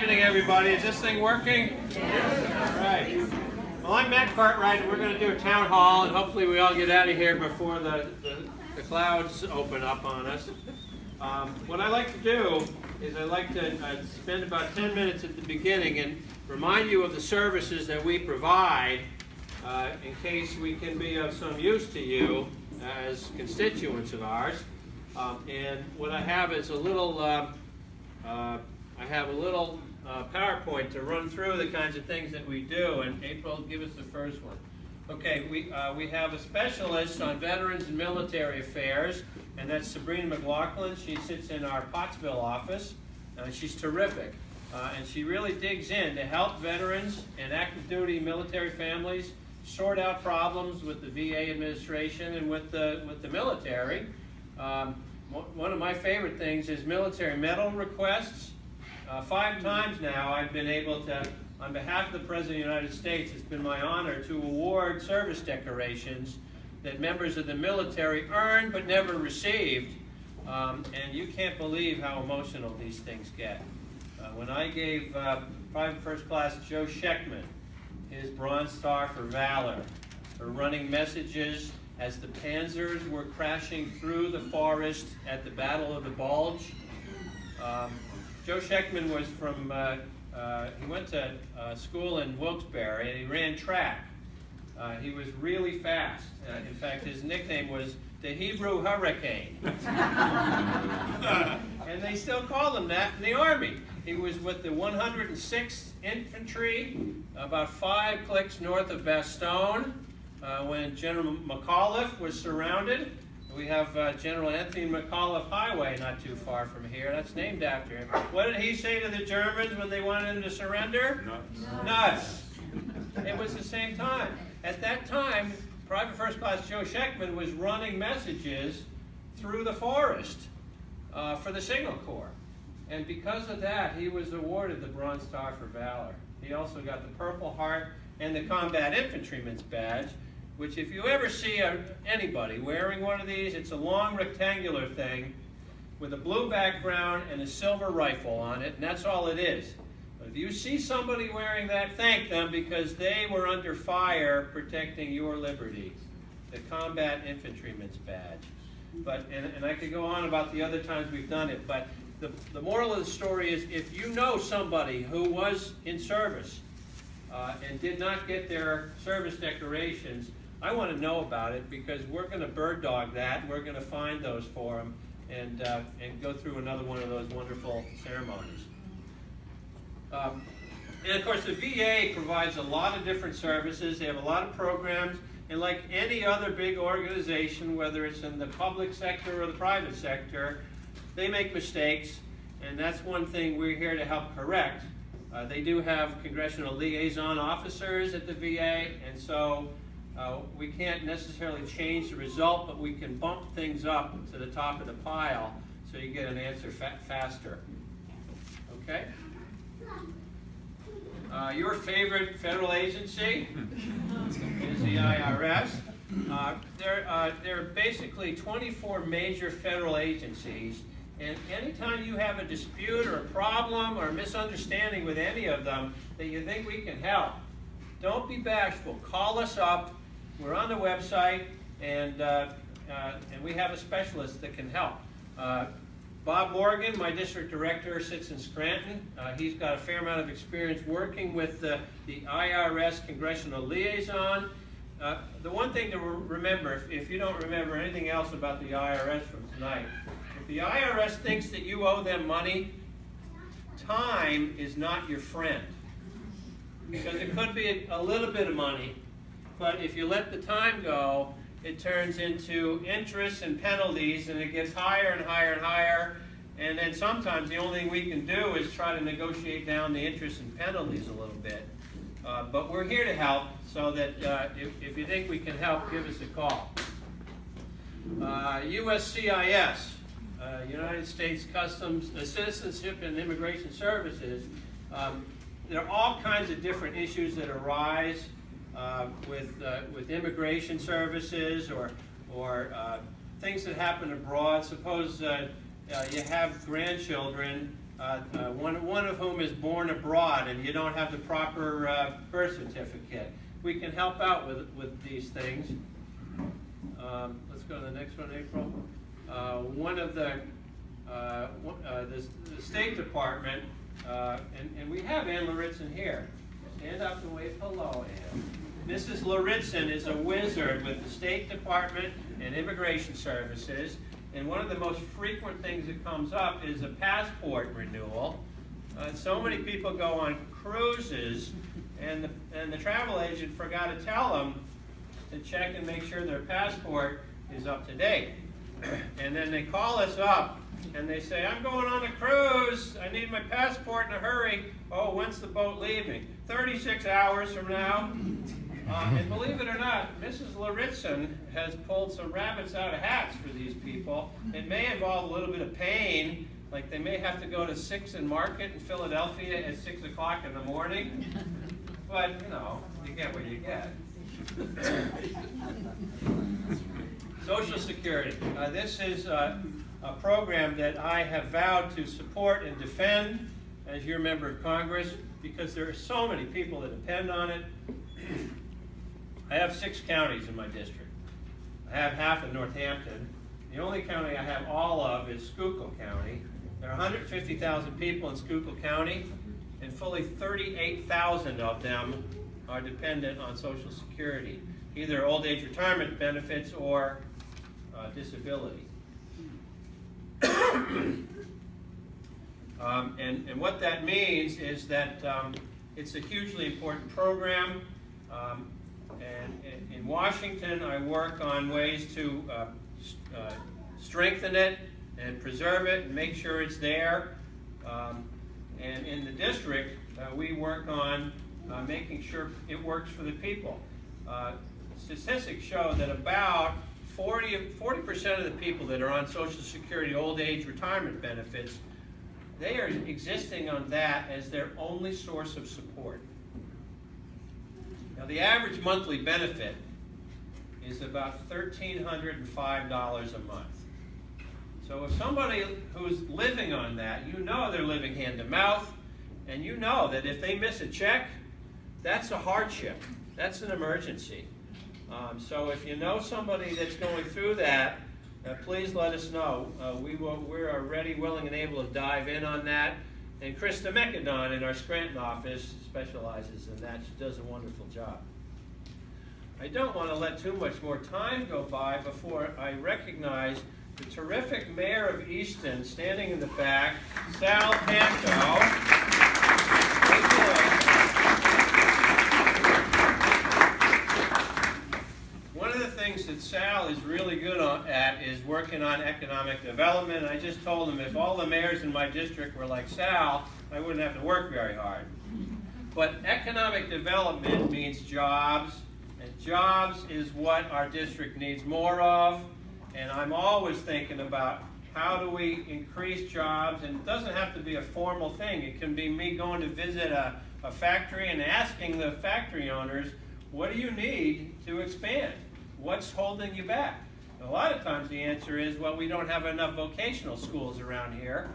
evening, everybody. Is this thing working? Yes. All right. Well, I'm Matt Cartwright, and we're going to do a town hall, and hopefully we all get out of here before the clouds open up on us. What I like to do is I like to spend about 10 minutes at the beginning and remind you of the services that we provide in case we can be of some use to you as constituents of ours. And what I have is a little PowerPoint to run through the kinds of things that we do. And April, give us the first one. Okay, we have a specialist on veterans and military affairs, and that's Sabrina McLaughlin. She sits in our Pottsville office. She's terrific, and she really digs in to help veterans and active duty military families sort out problems with the VA administration and with the military. One of my favorite things is military medal requests. 5 times now I've been able to, on behalf of the President of the United States, it's been my honor to award service decorations that members of the military earned but never received. And you can't believe how emotional these things get. When I gave Private First Class Joe Scheckman his Bronze Star for Valor for running messages as the Panzers were crashing through the forest at the Battle of the Bulge. Joe Scheckman was from, he went to school in Wilkes-Barre and he ran track. He was really fast. In fact, his nickname was the Hebrew Hurricane. And they still call him that in the Army. He was with the 106th Infantry, about 5 clicks north of Bastogne, when General McAuliffe was surrounded. We have General Anthony McAuliffe Highway not too far from here. That's named after him. What did he say to the Germans when they wanted him to surrender? Nuts. Nuts. It was the same time. At that time, Private First Class Joe Scheckman was running messages through the forest for the Signal Corps. And because of that, he was awarded the Bronze Star for Valor. He also got the Purple Heart and the Combat Infantryman's Badge, which if you ever see anybody wearing one of these, it's a long rectangular thing with a blue background and a silver rifle on it, and that's all it is. But if you see somebody wearing that, thank them, because they were under fire protecting your liberty. The Combat Infantryman's Badge. And I could go on about the other times we've done it, but the moral of the story is if you know somebody who was in service and did not get their service decorations, I want to know about it, because we're going to bird dog that. We're going to find those for them and go through another one of those wonderful ceremonies. And of course, the VA provides a lot of different services. They have a lot of programs. And like any other big organization, whether it's in the public sector or the private sector, they make mistakes. And that's one thing we're here to help correct. They do have congressional liaison officers at the VA, and so we can't necessarily change the result, but we can bump things up to the top of the pile so you get an answer faster. Okay? Your favorite federal agency is the IRS. There are basically 24 major federal agencies, and anytime you have a dispute or a problem or a misunderstanding with any of them that you think we can help, don't be bashful. Call us up. We're on the website, and we have a specialist that can help. Bob Morgan, my district director, sits in Scranton. He's got a fair amount of experience working with the IRS congressional liaison. The one thing to remember, if you don't remember anything else about the IRS from tonight, if the IRS thinks that you owe them money, time is not your friend. Because it could be a little bit of money, but if you let the time go, it turns into interest and penalties, and it gets higher and higher and higher. And then sometimes the only thing we can do is try to negotiate down the interest and penalties a little bit. But we're here to help, so that if you think we can help, give us a call. USCIS, United States Customs, Citizenship and Immigration Services. There are all kinds of different issues that arise with immigration services or things that happen abroad. Suppose you have grandchildren one of whom is born abroad and you don't have the proper birth certificate. We can help out with these things. Let's go to the next one, April. One of the State Department, and we have Ann Lauritzen here. Stand up and wave hello, Ann. Mrs. Lauritzen is a wizard with the State Department and Immigration Services, and one of the most frequent things that comes up is a passport renewal. So many people go on cruises, and the travel agent forgot to tell them to check and make sure their passport is up to date. And then they call us up and they say, I'm going on a cruise, I need my passport in a hurry. Oh, when's the boat leaving? 36 hours from now. And believe it or not, Mrs. Lauritzen has pulled some rabbits out of hats for these people. It may involve a little bit of pain, like they may have to go to 6 and Market in Philadelphia at 6 o'clock in the morning. But, you know, you get what you get. Social Security. This is a program that I have vowed to support and defend as your member of Congress because there are so many people that depend on it. I have 6 counties in my district. I have half in Northampton. The only county I have all of is Schuylkill County. There are 150,000 people in Schuylkill County, and fully 38,000 of them are dependent on Social Security, either old age retirement benefits or disability. And what that means is that it's a hugely important program. And in Washington, I work on ways to strengthen it and preserve it and make sure it's there. And in the district, we work on making sure it works for the people. Statistics show that about 40% of the people that are on Social Security old age retirement benefits, they are existing on that as their only source of support. Now, the average monthly benefit is about $1,305 a month. So if somebody who's living on that, you know they're living hand to mouth, and you know that if they miss a check, that's a hardship. That's an emergency. So if you know somebody that's going through that, please let us know. We are ready, willing, and able to dive in on that. And Krista Mekadon in our Scranton office specializes in that. She does a wonderful job. I don't want to let too much more time go by before I recognize the terrific mayor of Easton, standing in the back, Sal Panto. One of the things that Sal is really good at is working on economic development. I just told him if all the mayors in my district were like Sal, I wouldn't have to work very hard. But economic development means jobs, and jobs is what our district needs more of. And I'm always thinking about how do we increase jobs, and it doesn't have to be a formal thing. It can be me going to visit a factory and asking the factory owners, what do you need to expand? What's holding you back? And a lot of times the answer is, well, we don't have enough vocational schools around here.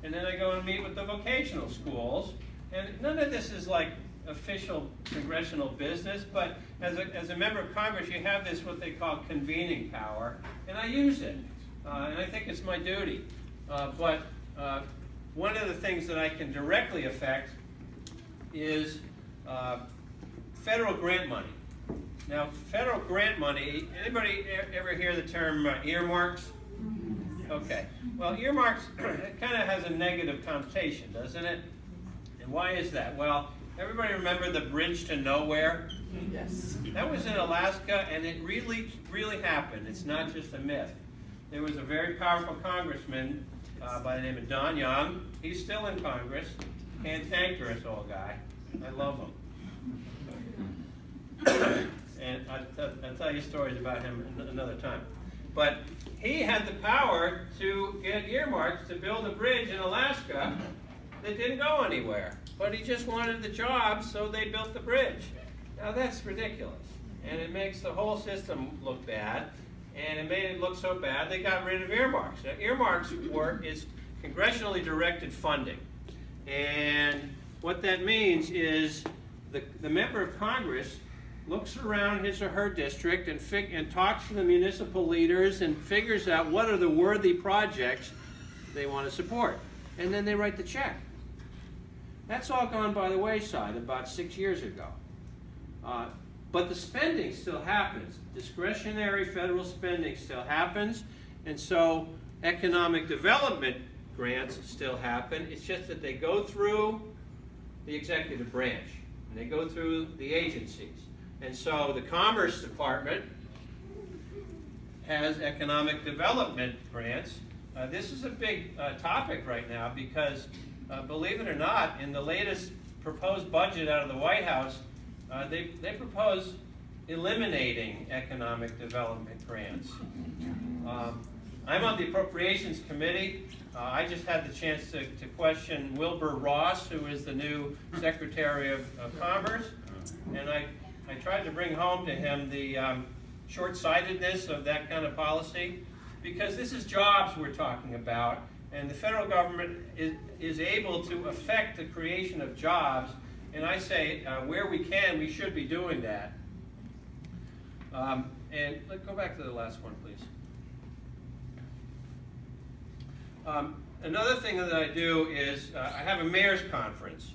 And then I go and meet with the vocational schools, and none of this is like official congressional business, but as a member of Congress, you have this what they call convening power, and I use it, and I think it's my duty. But one of the things that I can directly affect is federal grant money. Now, federal grant money, anybody ever hear the term earmarks? Okay. Well, earmarks, it kind of has a negative connotation, doesn't it? And why is that? Well, everybody remember the bridge to nowhere? Yes. That was in Alaska, and it really, really happened. It's not just a myth. There was a very powerful congressman by the name of Don Young. He's still in Congress. Cantankerous old guy. I love him. And I'll tell you stories about him another time. But he had the power to get earmarks to build a bridge in Alaska that didn't go anywhere. But he just wanted the job, so they built the bridge. Now that's ridiculous. And it makes the whole system look bad. And it made it look so bad, they got rid of earmarks. Now, earmarks is congressionally directed funding. And what that means is the member of Congress looks around his or her district and talks to the municipal leaders and figures out what are the worthy projects they want to support. And then they write the check. That's all gone by the wayside about 6 years ago. But the spending still happens. Discretionary federal spending still happens. And so economic development grants still happen. It's just that they go through the executive branch. And they go through the agencies. And so the Commerce Department has economic development grants. This is a big topic right now because, believe it or not, in the latest proposed budget out of the White House, they propose eliminating economic development grants. I'm on the Appropriations Committee. I just had the chance to question Wilbur Ross, who is the new Secretary of Commerce, and I tried to bring home to him the short-sightedness of that kind of policy, because this is jobs we're talking about, and the federal government is able to affect the creation of jobs, and I say where we can, we should be doing that. And let's go back to the last one, please. Another thing that I do is I have a mayor's conference,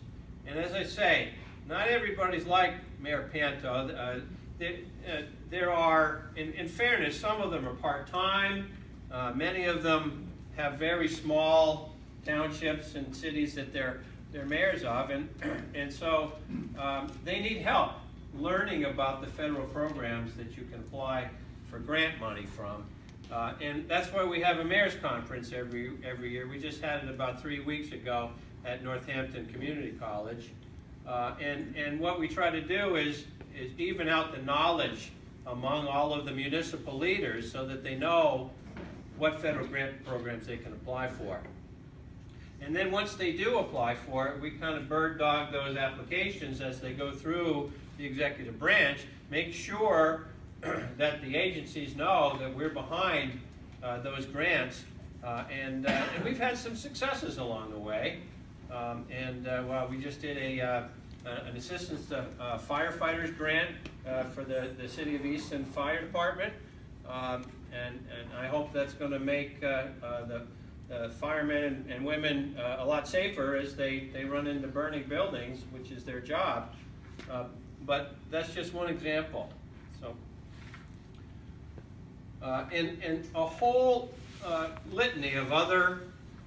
and as I say, not everybody's like Mayor Panto. There are, in fairness, some of them are part-time. Many of them have very small townships and cities that they're mayors of, and so they need help learning about the federal programs that you can apply for grant money from. And that's why we have a mayor's conference every year. We just had it about 3 weeks ago at Northampton Community College. And what we try to do is even out the knowledge among all of the municipal leaders so that they know what federal grant programs they can apply for. And then once they do apply for it, we kind of bird dog those applications as they go through the executive branch, make sure that the agencies know that we're behind those grants. And we've had some successes along the way. Well, we just did an assistance to firefighters grant for the City of Easton Fire Department. And I hope that's going to make the firemen and women a lot safer as they run into burning buildings, which is their job. But that's just one example. So, and a whole litany of other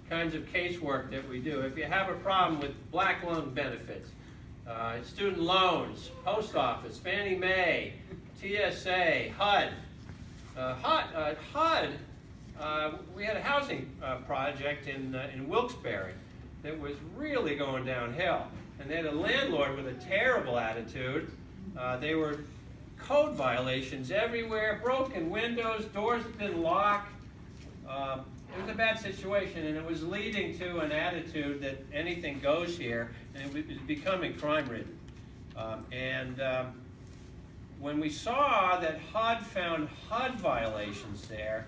kinds of casework that we do. If you have a problem with black loan benefits, student loans, post office, Fannie Mae, TSA, HUD. HUD, we had a housing project in Wilkes-Barre that was really going downhill. And they had a landlord with a terrible attitude. They were code violations everywhere, broken windows, doors that didn't lock. It was a bad situation, and it was leading to an attitude that anything goes here, and it was becoming crime-ridden. When we saw that HUD found HUD violations there,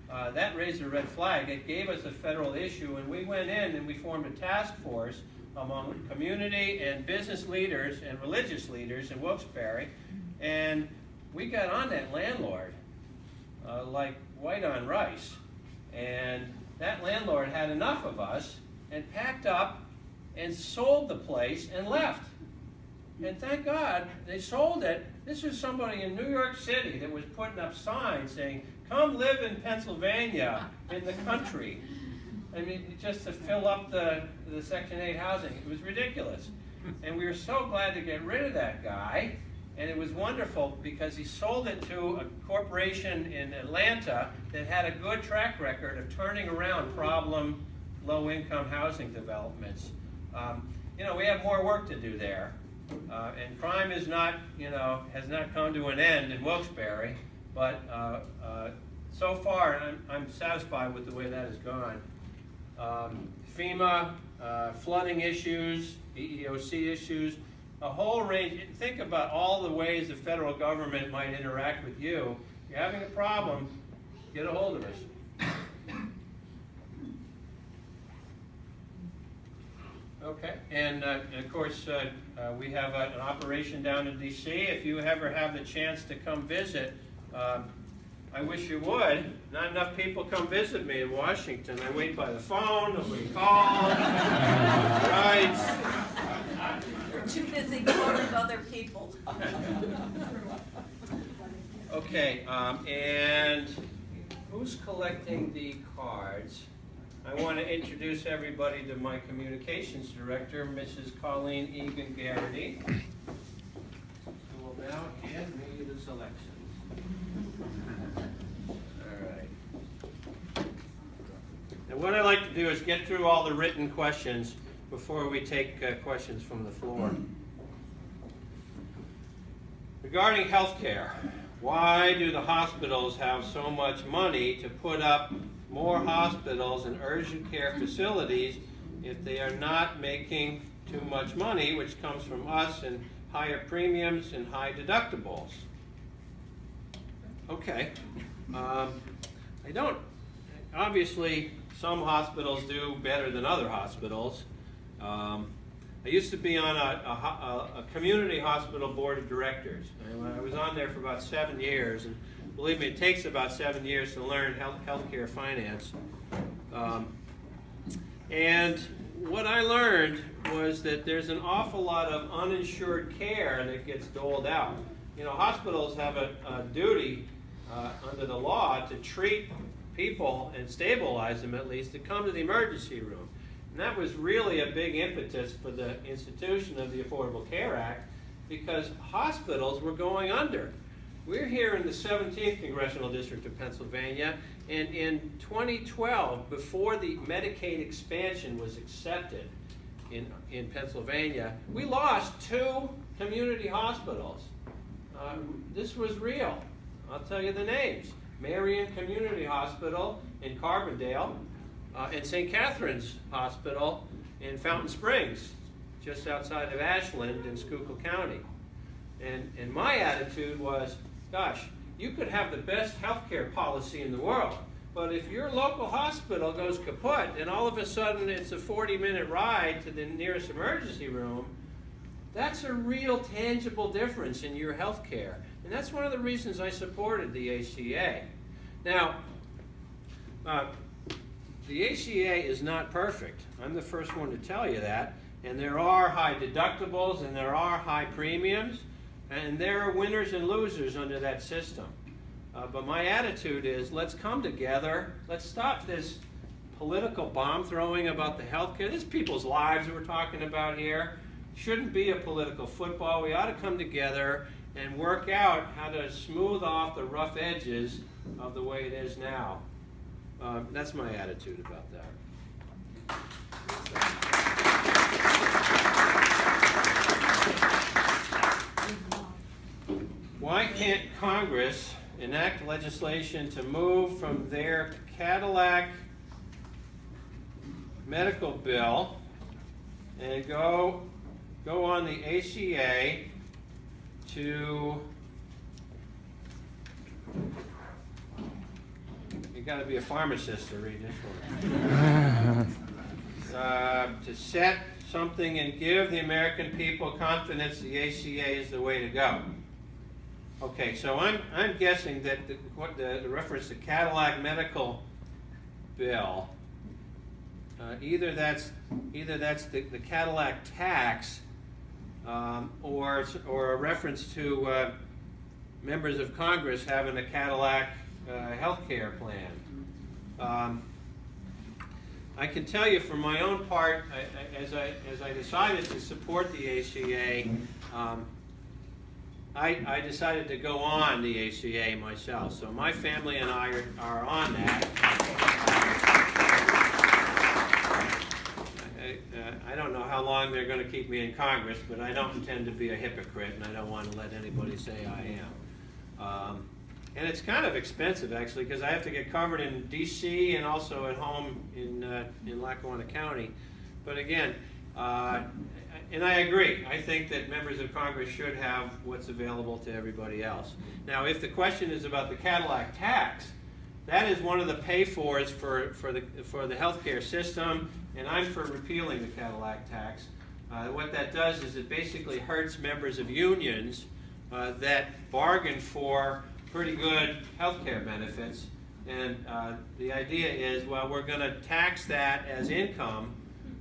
that raised a red flag. It gave us a federal issue, and we went in and we formed a task force among community and business leaders and religious leaders in Wilkes-Barre, and we got on that landlord like white on rice. And that landlord had enough of us and packed up and sold the place and left. And thank God they sold it. This was somebody in New York City that was putting up signs saying, "Come live in Pennsylvania, in the country." I mean, just to fill up the Section 8 housing. It was ridiculous. And we were so glad to get rid of that guy. And it was wonderful because he sold it to a corporation in Atlanta that had a good track record of turning around problem low-income housing developments. We have more work to do there. And crime is not, has not come to an end in Wilkes-Barre, but so far I'm satisfied with the way that has gone. FEMA, flooding issues, EEOC issues, a whole range. Think about all the ways the federal government might interact with you. If you're having a problem, get a hold of us. Okay, and of course, we have an operation down in D.C. If you ever have the chance to come visit, I wish you would. Not enough people come visit me in Washington. I wait by the phone, nobody calls, writes. You're too busy quoting other people. Okay, and who's collecting the cards? I want to introduce everybody to my communications director, Mrs. Colleen Egan Garrity, who will now hand me the selections. All right. And what I'd like to do is get through all the written questions before we take questions from the floor. Regarding health care, why do the hospitals have so much money to put up more hospitals and urgent care facilities if they are not making too much money, which comes from us and higher premiums and high deductibles? Okay. I don't, obviously some hospitals do better than other hospitals. I used to be on a community hospital board of directors. I was on there for about 7 years, and believe me, it takes about 7 years to learn healthcare finance. And what I learned was that there's an awful lot of uninsured care that gets doled out. You know, hospitals have a duty under the law to treat people and stabilize them, at least, to come to the emergency room. And that was really a big impetus for the institution of the Affordable Care Act, because hospitals were going under. We're here in the 17th Congressional District of Pennsylvania, and in 2012, before the Medicaid expansion was accepted in Pennsylvania, we lost 2 community hospitals. This was real. I'll tell you the names. Marion Community Hospital in Carbondale, and St. Catherine's Hospital in Fountain Springs, just outside of Ashland in Schuylkill County. And my attitude was, gosh, you could have the best healthcare policy in the world, but if your local hospital goes kaput and all of a sudden it's a 40-minute ride to the nearest emergency room, that's a real tangible difference in your healthcare. And that's one of the reasons I supported the ACA. Now, the ACA is not perfect. I'm the first one to tell you that. And there are high deductibles and there are high premiums. And there are winners and losers under that system. But my attitude is, let's come together. Let's stop this political bomb throwing about the health care. This is people's lives we're talking about here. It shouldn't be a political football. We ought to come together and work out how to smooth off the rough edges of the way it is now. That's my attitude about that. Why can't Congress enact legislation to move from their Cadillac medical bill and go on the ACA to, you got to be a pharmacist to read this one, to set something and give the American people confidence the ACA is the way to go. Okay, so I'm guessing that the reference to Cadillac medical bill, either that's the Cadillac tax, or a reference to members of Congress having a Cadillac health care plan. I can tell you from my own part, as I decided to support the ACA, I decided to go on the ACA myself. So my family and I are on that. I don't know how long they're going to keep me in Congress, but I don't intend to be a hypocrite, and I don't want to let anybody say I am. And it's kind of expensive, actually, because I have to get covered in D.C. and also at home in Lackawanna County. But again, and I agree. I think that members of Congress should have what's available to everybody else. Now, if the question is about the Cadillac tax, that is one of the pay-fors for the healthcare system, and I'm for repealing the Cadillac tax. What that does is it basically hurts members of unions that bargain for pretty good healthcare benefits. And the idea is, well, we're going to tax that as income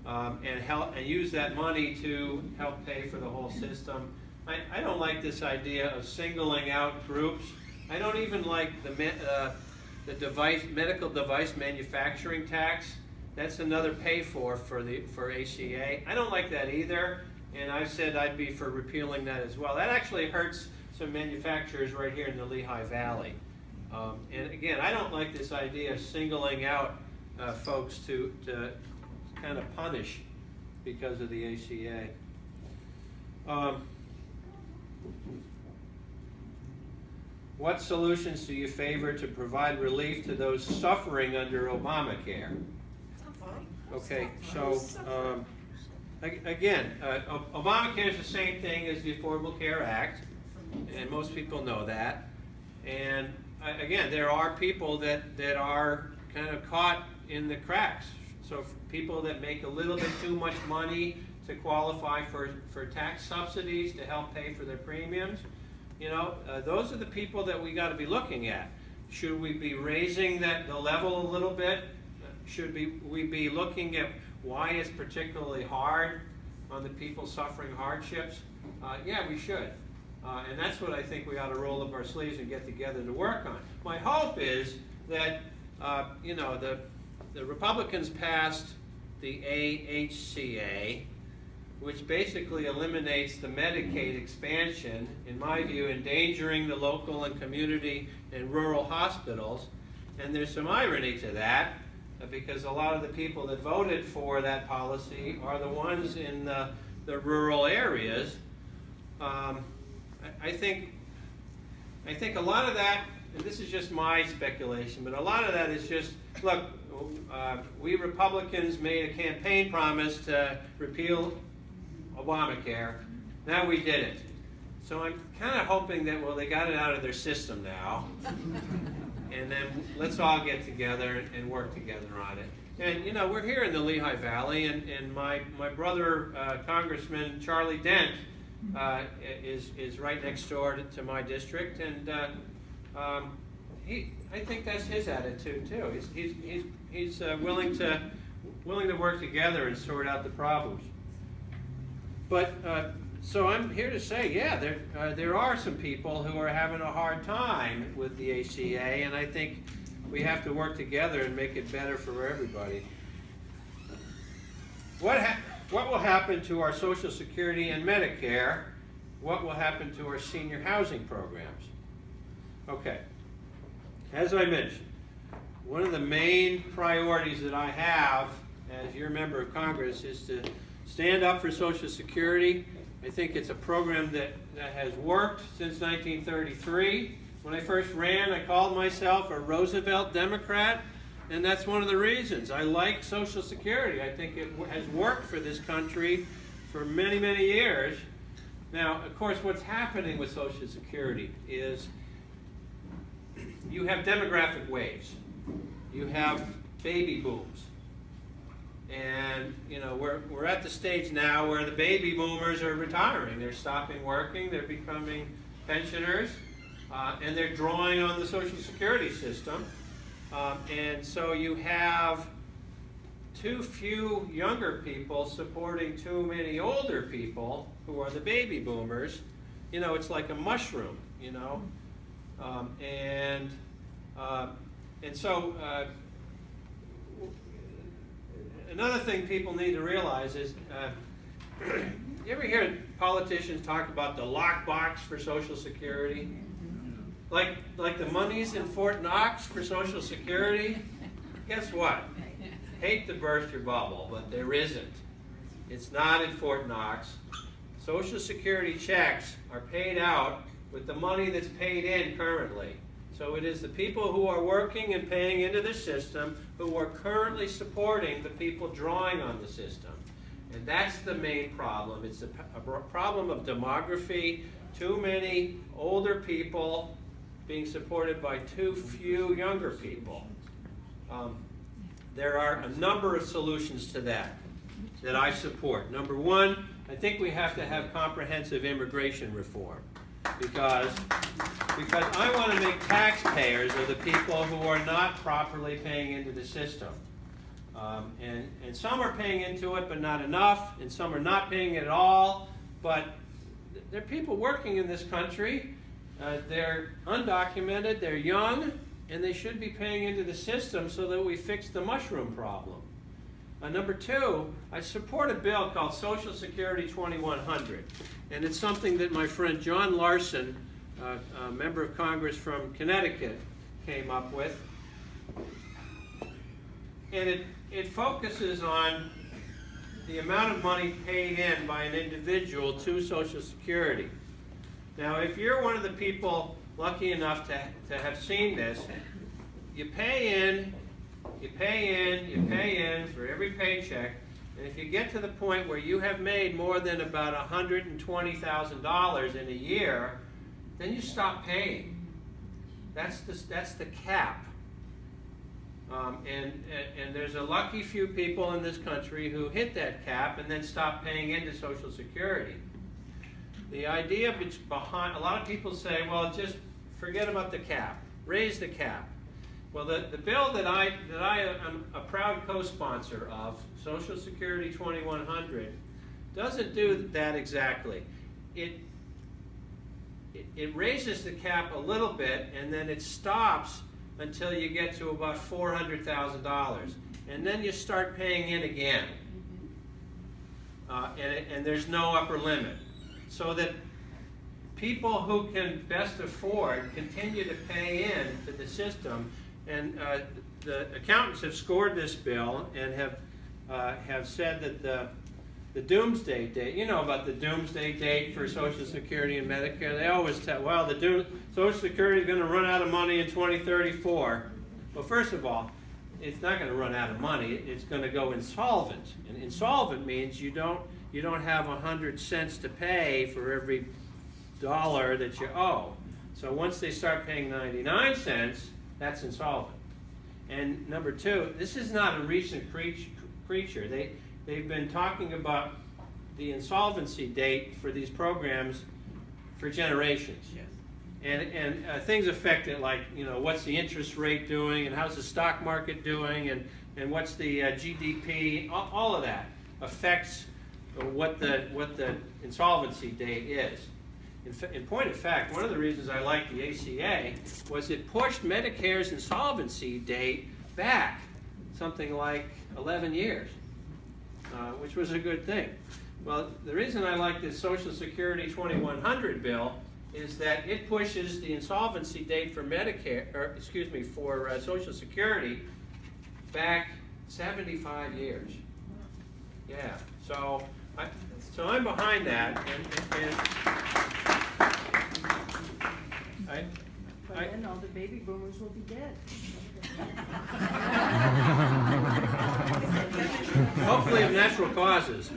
and use that money to help pay for the whole system. I don't like this idea of singling out groups. I don't even like the medical device manufacturing tax. That's another pay-for ACA. I don't like that either, and I've said I'd be for repealing that as well. That actually hurts some manufacturers right here in the Lehigh Valley. And again, I don't like this idea of singling out folks to kind of punish because of the ACA. What solutions do you favor to provide relief to those suffering under Obamacare? Okay, so again, Obamacare is the same thing as the Affordable Care Act, and most people know that. And again, there are people that are kind of caught in the cracks. So people that make a little bit too much money to qualify for tax subsidies to help pay for their premiums, you know, those are the people that we got to be looking at. Should we be raising the level a little bit? Should we be looking at why it's particularly hard on the people suffering hardships? Yeah, we should. And that's what I think we ought to roll up our sleeves and get together to work on. My hope is that, you know, the Republicans passed the AHCA, which basically eliminates the Medicaid expansion, in my view, endangering the local and community and rural hospitals. And there's some irony to that, because a lot of the people that voted for that policy are the ones in the rural areas. I think a lot of that, and this is just my speculation, but a lot of that is just, look, we Republicans made a campaign promise to repeal Obamacare. Now we did it. So I'm kind of hoping that, well, they got it out of their system now. And then let's all get together and work together on it. And, you know, we're here in the Lehigh Valley, and my brother, Congressman Charlie Dent, is right next door to my district, and I think that's his attitude too. He's willing to work together and sort out the problems. But so I'm here to say, yeah, there are some people who are having a hard time with the ACA, and I think we have to work together and make it better for everybody. What will happen to our Social Security and Medicare? What will happen to our senior housing programs? Okay, as I mentioned, one of the main priorities that I have as your member of Congress is to stand up for Social Security. I think it's a program that has worked since 1933. When I first ran, I called myself a Roosevelt Democrat, and that's one of the reasons. I like Social Security. I think it has worked for this country for many, many years. Now, of course, what's happening with Social Security is you have demographic waves. You have baby booms. And, you know, we're at the stage now where the baby boomers are retiring. They're stopping working, they're becoming pensioners, and they're drawing on the Social Security system. And so you have too few younger people supporting too many older people who are the baby boomers. You know, it's like a mushroom, you know. And so another thing people need to realize is, you ever hear politicians talk about the lockbox for Social Security? Like the money's in Fort Knox for Social Security? Guess what? Hate to burst your bubble, but there isn't. It's not in Fort Knox. Social Security checks are paid out with the money that's paid in currently. So it is the people who are working and paying into the system who are currently supporting the people drawing on the system. And that's the main problem. It's a problem of demography. Too many older people being supported by too few younger people. There are a number of solutions to that I support. Number one, I think we have to have comprehensive immigration reform because I want to make taxpayers of the people who are not properly paying into the system. And some are paying into it, but not enough, and some are not paying it at all. But there are people working in this country. They're undocumented, they're young, and they should be paying into the system so that we fix the mushroom problem. Number two, I support a bill called Social Security 2100, and it's something that my friend John Larson, a member of Congress from Connecticut, came up with. And it focuses on the amount of money paid in by an individual to Social Security. Now, if you're one of the people lucky enough to have seen this, you pay in for every paycheck, and if you get to the point where you have made more than about $120,000 in a year, then you stop paying. That's the cap. And there's a lucky few people in this country who hit that cap and then stop paying into Social Security. The idea behind, a lot of people say, well, just forget about the cap, raise the cap. Well, the bill that I am a proud co-sponsor of, Social Security 2100, doesn't do that exactly. It raises the cap a little bit, and then it stops until you get to about $400,000, and then you start paying in again, and there's no upper limit, so that people who can best afford continue to pay in to the system. And the accountants have scored this bill and have said that the doomsday date, you know about the doomsday date for Social Security and Medicare. They always tell, well, Social Security is going to run out of money in 2034. Well, first of all, it's not going to run out of money. It's going to go insolvent. And insolvent means you don't have 100 cents to pay for every dollar that you owe. So once they start paying 99 cents, that's insolvent. And number two, this is not a recent creature. They've been talking about the insolvency date for these programs for generations. Yes. And things affect it, like, you know, what's the interest rate doing, and how's the stock market doing, and what's the GDP. All of that affects what the insolvency date is. In point of fact, one of the reasons I liked the ACA was it pushed Medicare's insolvency date back something like 11 years, which was a good thing. Well, the reason I like this Social Security 2100 bill is that it pushes the insolvency date for for Social Security back 75 years. Yeah, so I'm behind that, and By then all the baby boomers will be dead. hopefully of natural causes.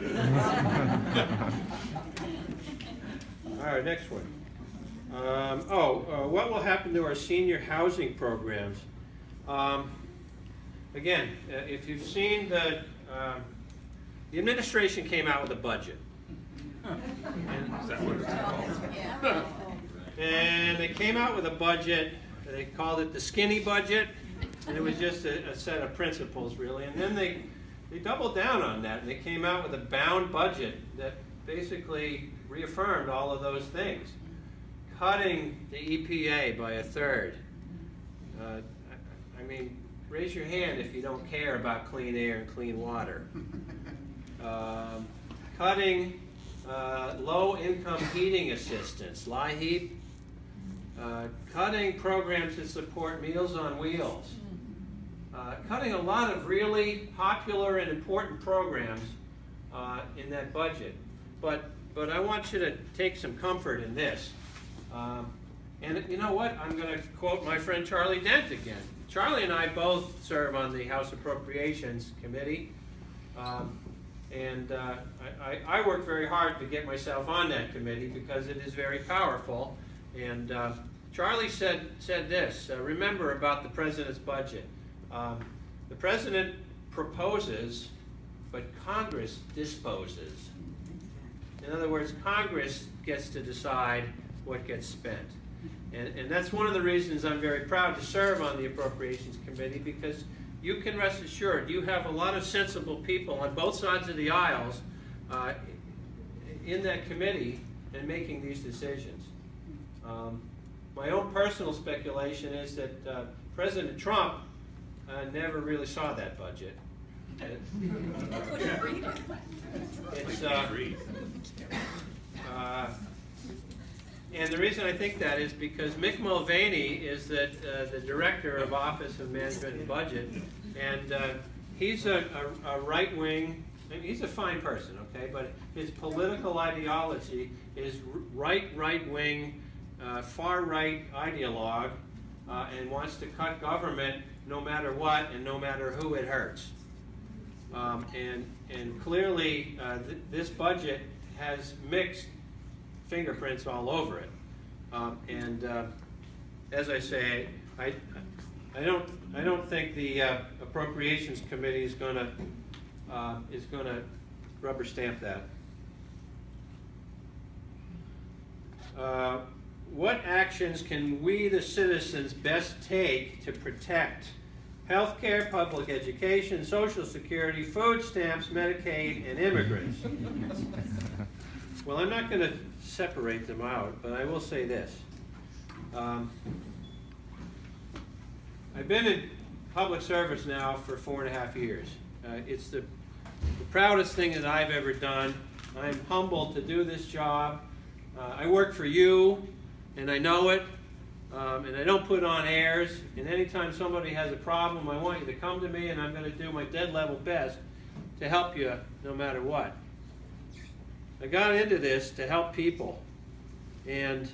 All right, next one. What will happen to our senior housing programs? Again, if you've seen the administration came out with a budget. Is that what it's called? And they came out with a budget, they called it the skinny budget, and it was just a set of principles, really. And then they doubled down on that, and they came out with a bound budget that basically reaffirmed all of those things. Cutting the EPA by 1/3. I mean, raise your hand if you don't care about clean air and clean water. Cutting low-income heating assistance, LIHEAP. Cutting programs that support Meals on Wheels. Cutting a lot of really popular and important programs in that budget. But I want you to take some comfort in this. And you know what? I'm going to quote my friend Charlie Dent again. Charlie and I both serve on the House Appropriations Committee. I worked very hard to get myself on that committee because it is very powerful. And Charlie said this, remember about the president's budget. The president proposes, but Congress disposes. In other words, Congress gets to decide what gets spent. And that's one of the reasons I'm very proud to serve on the Appropriations Committee, because you can rest assured you have a lot of sensible people on both sides of the aisles in that committee and making these decisions. My own personal speculation is that President Trump never really saw that budget. Couldn't read it. It's, and the reason I think that is because Mick Mulvaney is the director of Office of Management and Budget, and he's a right-wing, I mean, he's a fine person, okay, but his political ideology is right-wing, far-right ideologue, and wants to cut government no matter what and no matter who it hurts. And clearly, this budget has mixed fingerprints all over it. As I say, I don't think the Appropriations Committee is going to rubber stamp that. What actions can we, the citizens, best take to protect health care, public education, Social Security, food stamps, Medicaid, and immigrants? Well, I'm not going to separate them out, but I will say this. I've been in public service now for 4.5 years. It's the proudest thing that I've ever done. I'm humbled to do this job. I work for you, and I know it. And I don't put on airs, and anytime somebody has a problem, I want you to come to me, and I'm going to do my dead level best to help you no matter what. I got into this to help people, and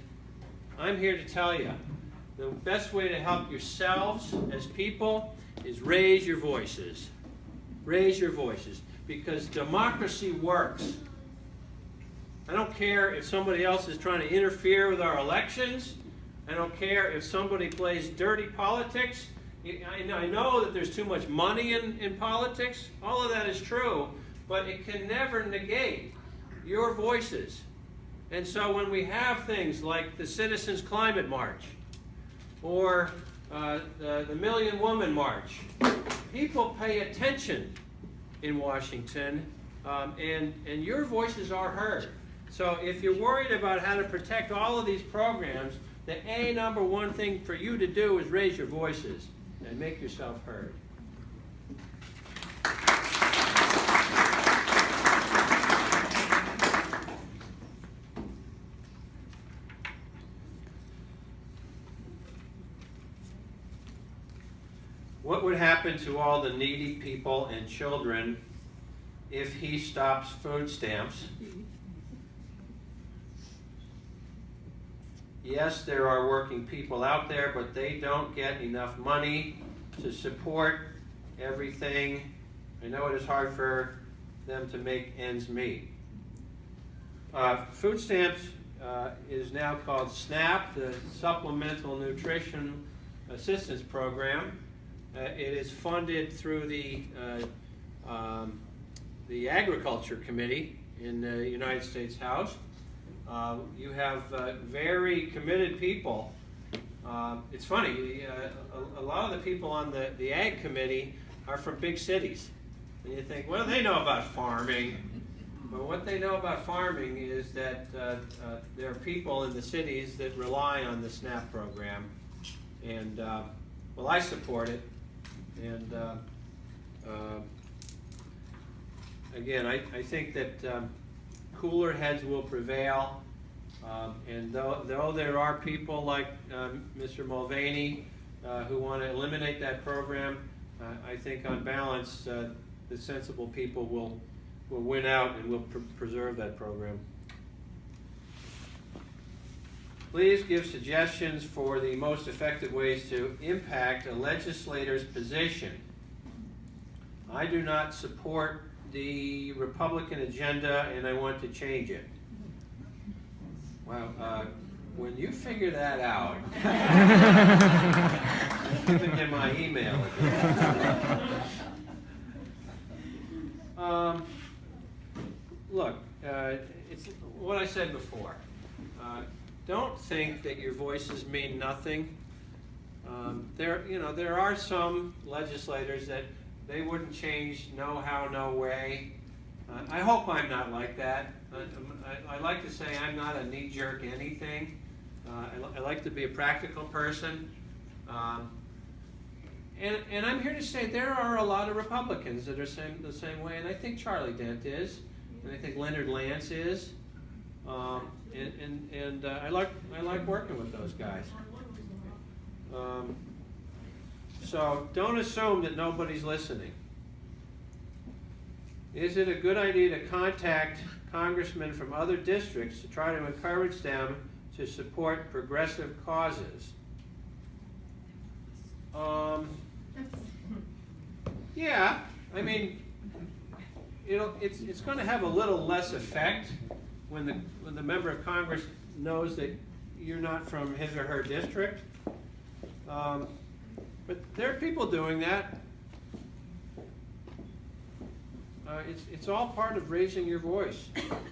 I'm here to tell you, the best way to help yourselves as people is raise your voices. Raise your voices, because democracy works. I don't care if somebody else is trying to interfere with our elections. I don't care if somebody plays dirty politics. I know that there's too much money in politics. All of that is true, but it can never negate your voices. And so when we have things like the Citizens Climate March or the Million Woman March, people pay attention in Washington, and your voices are heard. So if you're worried about how to protect all of these programs, the number one thing for you to do is raise your voices and make yourself heard. What would happen to all the needy people and children if he stops food stamps? Yes, there are working people out there, but they don't get enough money to support everything. I know it is hard for them to make ends meet. Food stamps is now called SNAP, the Supplemental Nutrition Assistance Program. It is funded through the Agriculture Committee in the United States House. You have very committed people. It's funny, a lot of the people on the Ag Committee are from big cities. And you think, well, they know about farming. But what they know about farming is that there are people in the cities that rely on the SNAP program. And, well, I support it. And, again, I think that cooler heads will prevail. And though there are people like Mr. Mulvaney who want to eliminate that program, I think on balance the sensible people will win out and will preserve that program. Please give suggestions for the most effective ways to impact a legislator's position. I do not support the Republican agenda, and I want to change it. Wow. when you figure that out, I'm giving you my email address. Look, it's what I said before. Don't think that your voices mean nothing. There are some legislators that they wouldn't change no how, no way. I hope I'm not like that. I like to say I'm not a knee-jerk anything. I like to be a practical person. And I'm here to say there are a lot of Republicans that are the same way, and I think Charlie Dent is, and I think Leonard Lance is, and I like working with those guys. So don't assume that nobody's listening. Is it a good idea to contact congressmen from other districts to try to encourage them to support progressive causes? Yeah, I mean, it's going to have a little less effect when the member of Congress knows that you're not from his or her district. But there are people doing that. It's all part of raising your voice.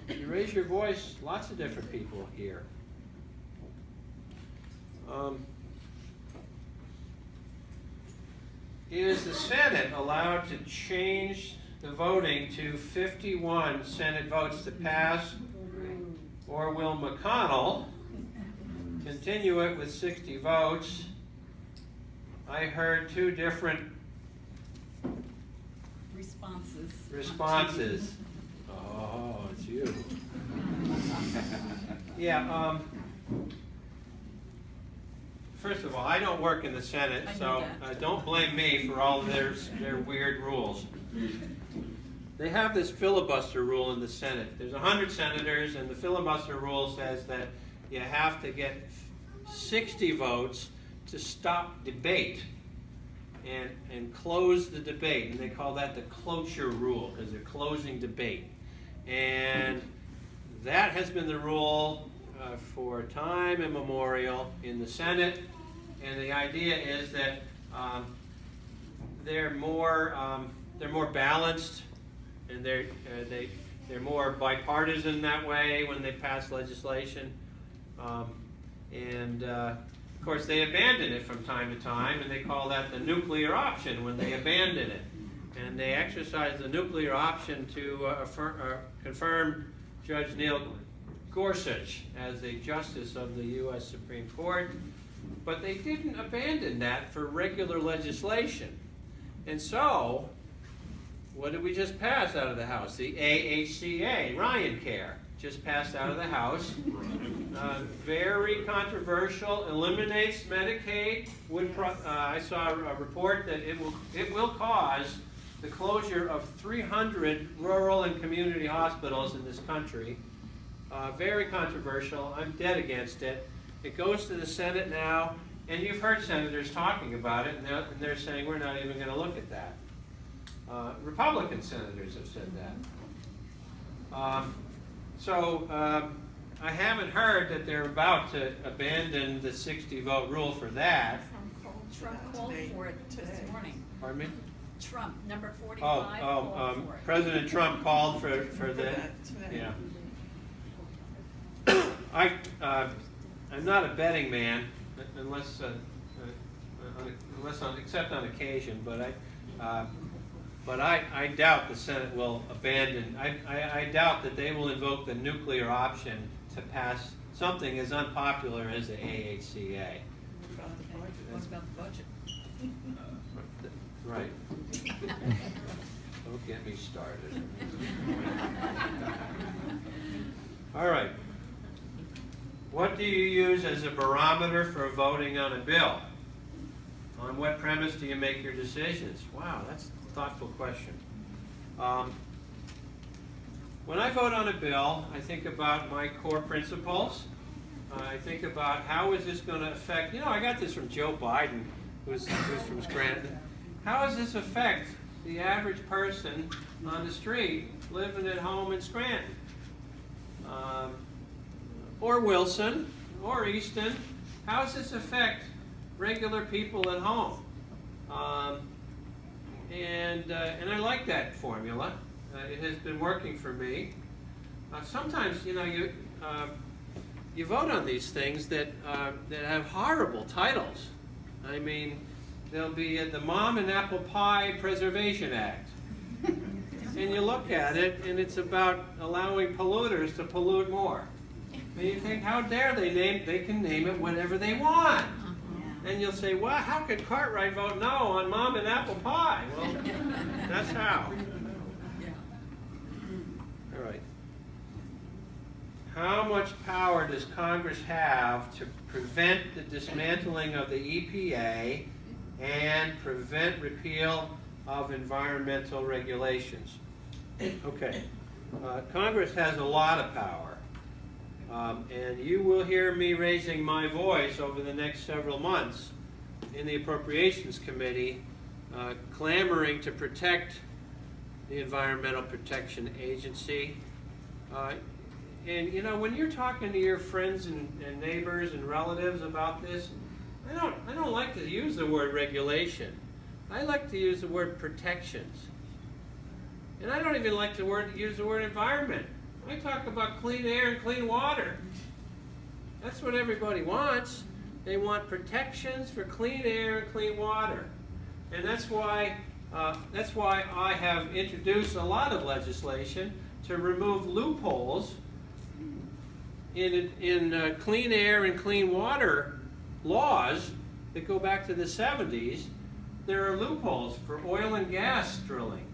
You raise your voice, lots of different people hear. Is the Senate allowed to change the voting to 51 Senate votes to pass, or will McConnell continue it with 60 votes? I heard two different responses. Oh, it's you. Yeah, first of all, I don't work in the Senate, so don't blame me for all of their weird rules. They have this filibuster rule in the Senate. There's 100 senators, and the filibuster rule says that you have to get 60 votes to stop debate and close the debate. And they call that the cloture rule, because they're closing debate. And that has been the rule for time immemorial in the Senate. And the idea is that they're more balanced, and they're more bipartisan that way when they pass legislation. Of course, they abandon it from time to time, and they call that the nuclear option when they abandon it. And they exercise the nuclear option to confirm Judge Neil Gorsuch as a justice of the U.S. Supreme Court. But they didn't abandon that for regular legislation. And so, what did we just pass out of the House? The AHCA, Ryan Care, just passed out of the House. Very controversial, eliminates Medicaid. I saw a report that it will cause the closure of 300 rural and community hospitals in this country. Very controversial. I'm dead against it. It goes to the Senate now, and you've heard senators talking about it, and they're saying we're not even going to look at that. Republican senators have said that. I haven't heard that they're about to abandon the 60-vote rule for that. Trump called for it this morning. Pardon me? Trump, number 45, called for it. President Trump called for the, yeah. I'm not a betting man, except on occasion, but I doubt the Senate will abandon. I doubt that they will invoke the nuclear option to pass something as unpopular as the AHCA. What about the budget? Right. Don't get me started. All right. What do you use as a barometer for voting on a bill? On what premise do you make your decisions? Wow, that's a thoughtful question. When I vote on a bill, I think about my core principles. I think about how is this going to affect, I got this from Joe Biden, who's from Scranton. How does this affect the average person on the street living at home in Scranton? Or Wilson, or Easton, how does this affect regular people at home? And I like that formula. It has been working for me. Sometimes, you know, you vote on these things that have horrible titles. I mean, there'll be the Mom and Apple Pie Preservation Act. And you look at it, and it's about allowing polluters to pollute more. And you think, how dare they can name it whatever they want. And you'll say, well, how could Cartwright vote no on Mom and Apple Pie? Well, that's how. All right. How much power does Congress have to prevent the dismantling of the EPA and prevent repeal of environmental regulations? Okay. Congress has a lot of power. And you will hear me raising my voice over the next several months in the Appropriations Committee, clamoring to protect the Environmental Protection Agency. And you know, when you're talking to your friends and neighbors and relatives about this, I don't like to use the word regulation. I like to use the word protections. And I don't even like to use the word environment. I talk about clean air and clean water. That's what everybody wants. They want protections for clean air and clean water. And that's why I have introduced a lot of legislation to remove loopholes in clean air and clean water laws that go back to the 70s. There are loopholes for oil and gas drilling.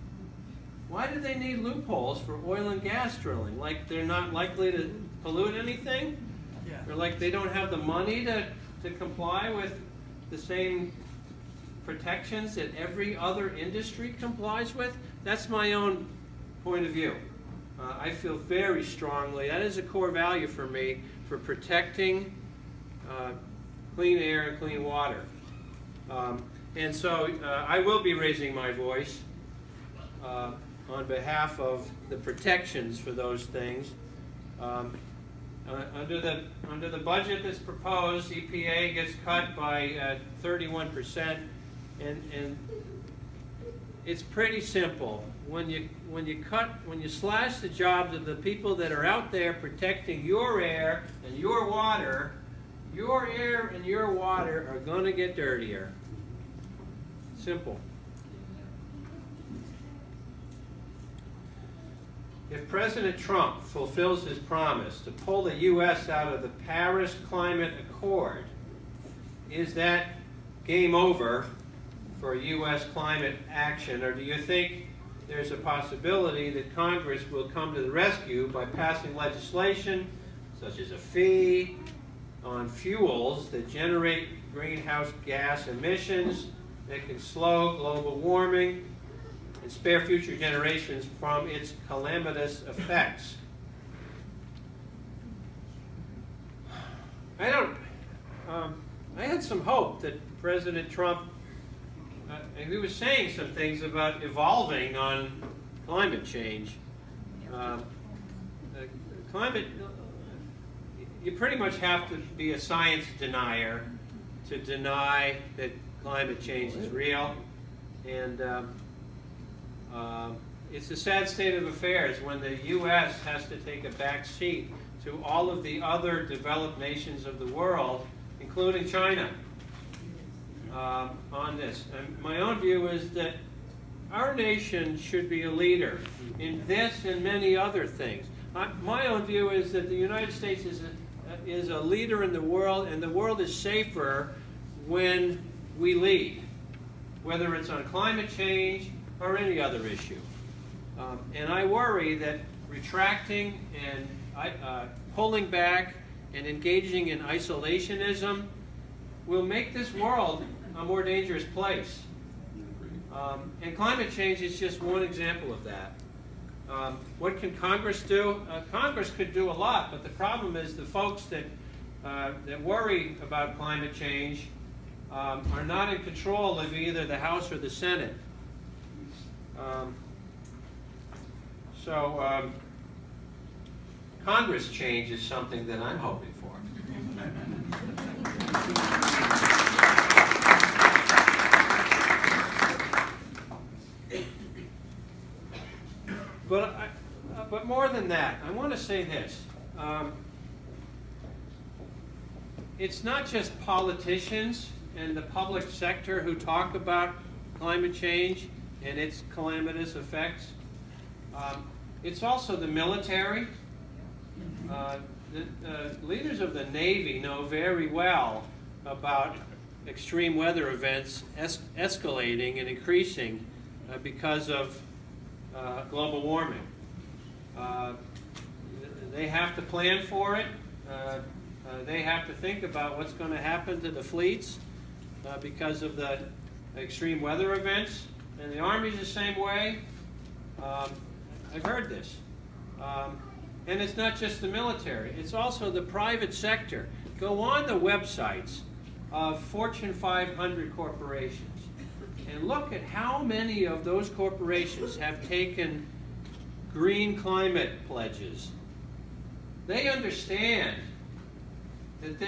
Why do they need loopholes for oil and gas drilling? Like they're not likely to pollute anything? Yeah. Or like they don't have the money to comply with the same protections that every other industry complies with? That's my own point of view. I feel very strongly, that is a core value for me, for protecting clean air and clean water. And so I will be raising my voice on behalf of the protections for those things. Under the budget that's proposed, EPA gets cut by 31%, and it's pretty simple. When you slash the jobs of the people that are out there protecting your air and your water, your air and your water are going to get dirtier. Simple. If President Trump fulfills his promise to pull the U.S. out of the Paris Climate Accord, is that game over for U.S. climate action, or do you think there's a possibility that Congress will come to the rescue by passing legislation such as a fee on fuels that generate greenhouse gas emissions that can slow global warming and spare future generations from its calamitous effects? I had some hope that President Trump, he was saying some things about evolving on climate change. Climate, you pretty much have to be a science denier to deny that climate change is real. And it's a sad state of affairs when the U.S. has to take a back seat to all of the other developed nations of the world, including China, on this. And my own view is that our nation should be a leader in this and many other things. My own view is that the United States is a leader in the world, and the world is safer when we lead, whether it's on climate change or any other issue. And I worry that retracting and pulling back and engaging in isolationism will make this world a more dangerous place. And climate change is just one example of that. What can Congress do? Congress could do a lot, but the problem is the folks that worry about climate change are not in control of either the House or the Senate. So Congress change is something that I'm hoping for. But more than that, I want to say this. It's not just politicians and the public sector who talk about climate change and its calamitous effects. It's also the military. The leaders of the Navy know very well about extreme weather events escalating and increasing because of global warming. They have to plan for it. They have to think about what's going to happen to the fleets because of the extreme weather events. And the Army's the same way. I've heard this. And it's not just the military. It's also the private sector. Go on the websites of Fortune 500 corporations and look at how many of those corporations have taken green climate pledges. They understand that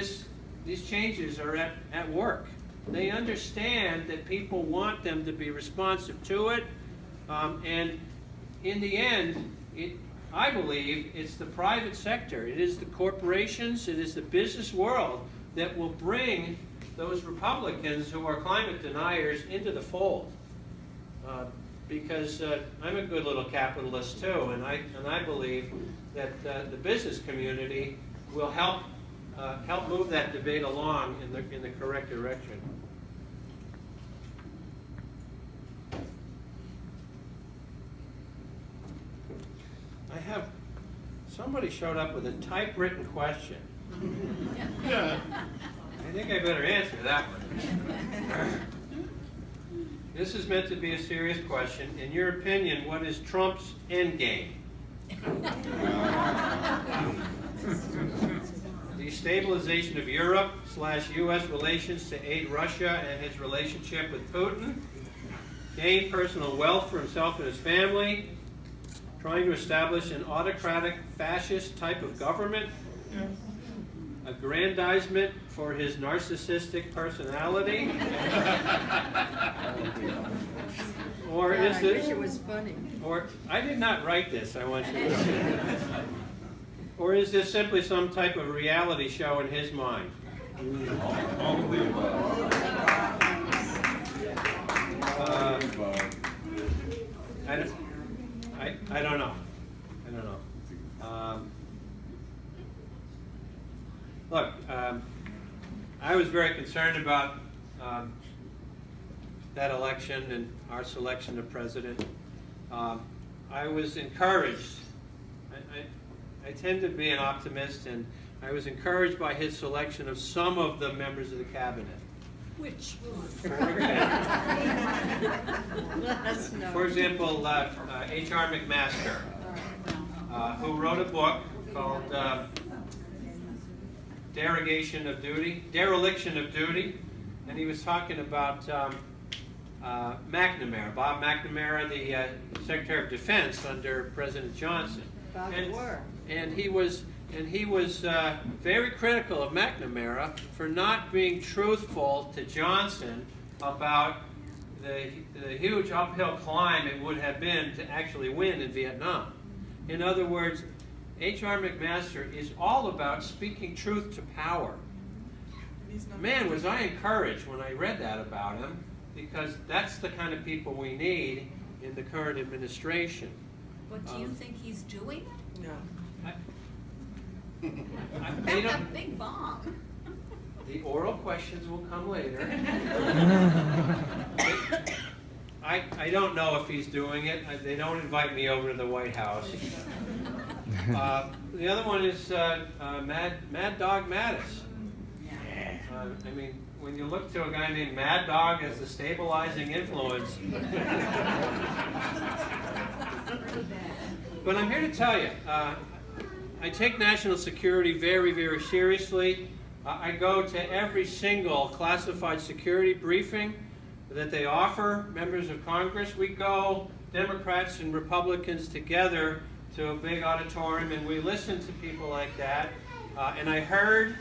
these changes are at work. They understand that people want them to be responsive to it. And in the end, I believe it's the private sector. It is the corporations, it is the business world that will bring those Republicans who are climate deniers into the fold. Because I'm a good little capitalist too, and I believe that the business community will help move that debate along in the correct direction. Somebody showed up with a typewritten question. I think I better answer that one. This is meant to be a serious question. In your opinion, what is Trump's end game? Destabilization of Europe / U.S. relations to aid Russia and his relationship with Putin. Gain personal wealth for himself and his family. Trying to establish an autocratic fascist type of government. Aggrandizement for his narcissistic personality. Or Yeah, is I this? think it was funny. Or I did not write this. I want you to see. Or is this simply some type of reality show in his mind? I don't know. I don't know. Look, I was very concerned about that election and our selection of president. I was encouraged. I tend to be an optimist, and I was encouraged by his selection of some of the members of the cabinet. Which? For example, H.R. McMaster, who wrote a book called Dereliction of Duty, and he was talking about McNamara, Bob McNamara, the Secretary of Defense under President Johnson. And he was very critical of McNamara for not being truthful to Johnson about the huge uphill climb it would have been to actually win in Vietnam. In other words, H.R. McMaster is all about speaking truth to power. Man, was I encouraged when I read that about him, because that's the kind of people we need in the current administration. But do you think he's doing it? No. That's a big bomb. The oral questions will come later. I don't know if he's doing it. They don't invite me over to the White House. The other one is Mad Dog Mattis. I mean, when you look to a guy named Mad Dog as the stabilizing influence. But I'm here to tell you, I take national security very, very seriously. I go to every single classified security briefing that they offer members of Congress. We go, Democrats and Republicans together, to a big auditorium, and we listen to people like that. And I heard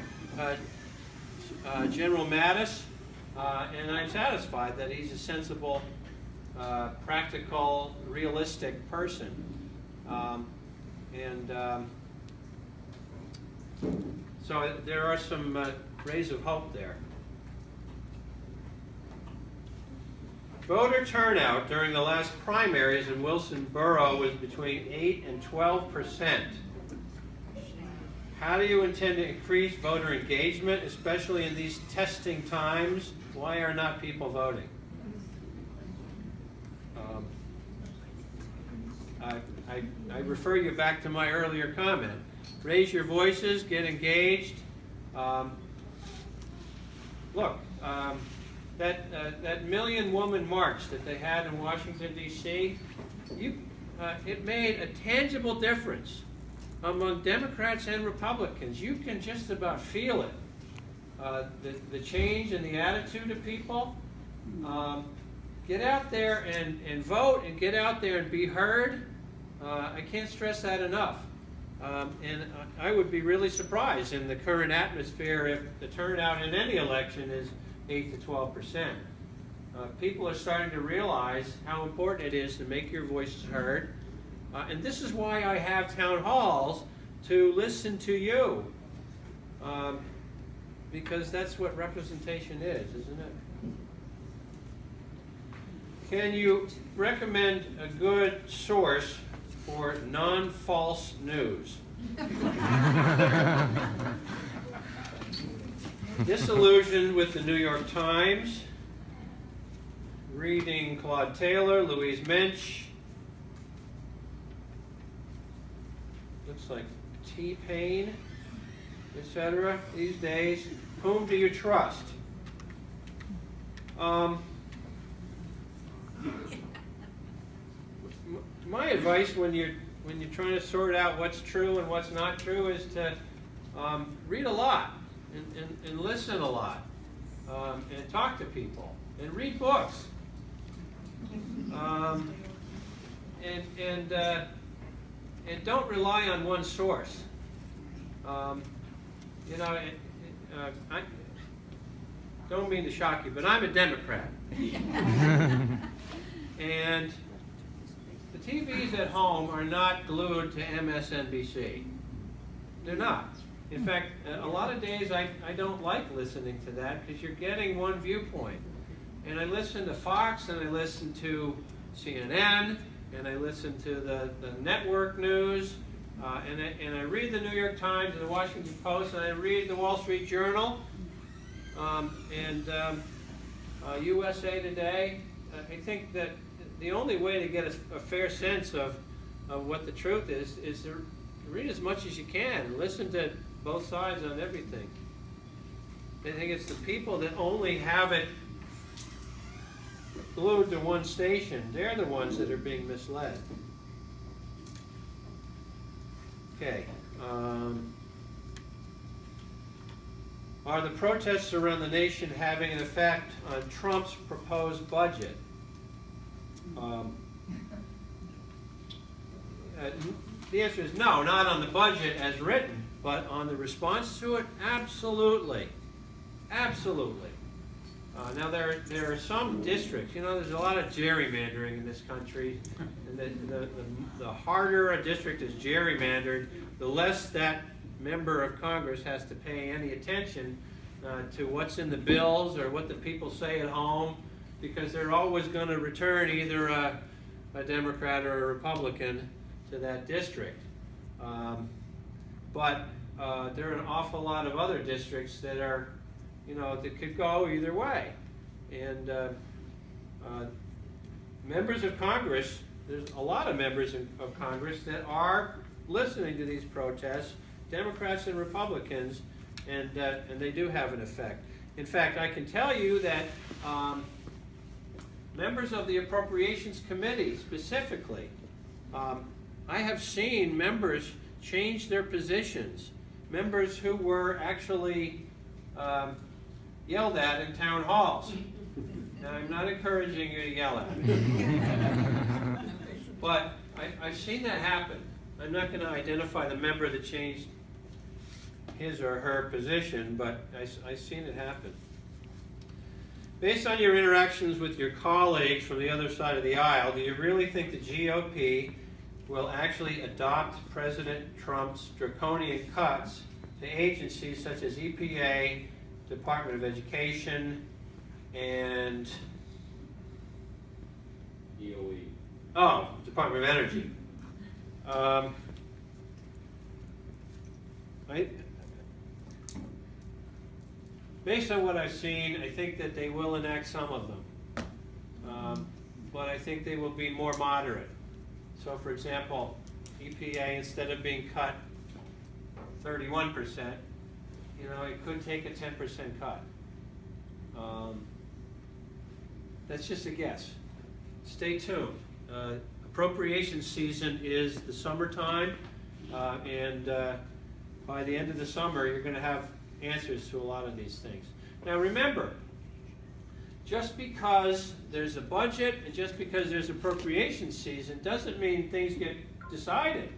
General Mattis, and I'm satisfied that he's a sensible, practical, realistic person. So there are some rays of hope there. Voter turnout during the last primaries in Wilson Borough was between 8 and 12%. How do you intend to increase voter engagement, especially in these testing times? Why are not people voting? I refer you back to my earlier comment. Raise your voices, get engaged. Look, that million-woman march that they had in Washington, D.C., it made a tangible difference among Democrats and Republicans. You can just about feel it. The change in the attitude of people. Get out there and vote, and get out there and be heard. I can't stress that enough. And I would be really surprised in the current atmosphere if the turnout in any election is 8 to 12%. People are starting to realize how important it is to make your voices heard. And this is why I have town halls, to listen to you. Because that's what representation is, isn't it? Can you recommend a good source for non-false news? Disillusioned with the New York Times, reading Claude Taylor, Louise Mensch, looks like T-Pain, etc. These days. Whom do you trust? My advice when you're trying to sort out what's true and what's not true is to read a lot and listen a lot and talk to people and read books and don't rely on one source. I don't mean to shock you, but I'm a Democrat. And the TVs at home are not glued to MSNBC. They're not. In fact, a lot of days I don't like listening to that because you're getting one viewpoint. And I listen to Fox, and I listen to CNN, and I listen to the network news, and I read the New York Times and the Washington Post, and I read the Wall Street Journal, and USA Today. I think that the only way to get a fair sense of what the truth is to read as much as you can and listen to both sides on everything. I think it's the people that only have it glued to one station. They're the ones that are being misled. Okay. Are the protests around the nation having an effect on Trump's proposed budget? The answer is no, not on the budget as written, but on the response to it, absolutely. Absolutely. Now there are some districts, there's a lot of gerrymandering in this country, and the harder a district is gerrymandered, the less that member of Congress has to pay any attention to what's in the bills or what the people say at home, because they're always going to return either a Democrat or a Republican to that district. But there are an awful lot of other districts that are, that could go either way. And members of Congress, there's a lot of members of Congress that are listening to these protests, Democrats and Republicans, and they do have an effect. In fact, I can tell you that members of the Appropriations Committee specifically, I have seen members change their positions, members who were actually yelled at in town halls. Now, I'm not encouraging you to yell at me. But I've seen that happen. I'm not going to identify the member that changed his or her position, but I've seen it happen. Based on your interactions with your colleagues from the other side of the aisle, do you really think the GOP will actually adopt President Trump's draconian cuts to agencies such as EPA, Department of Education, and DOE. Oh, Department of Energy. Based on what I've seen, I think that they will enact some of them. But I think they will be more moderate. So for example, EPA, instead of being cut 31%, it could take a 10% cut. That's just a guess. Stay tuned. Appropriation season is the summertime, and by the end of the summer, you're going to have answers to a lot of these things. Now remember, just because there's a budget and just because there's appropriation season doesn't mean things get decided.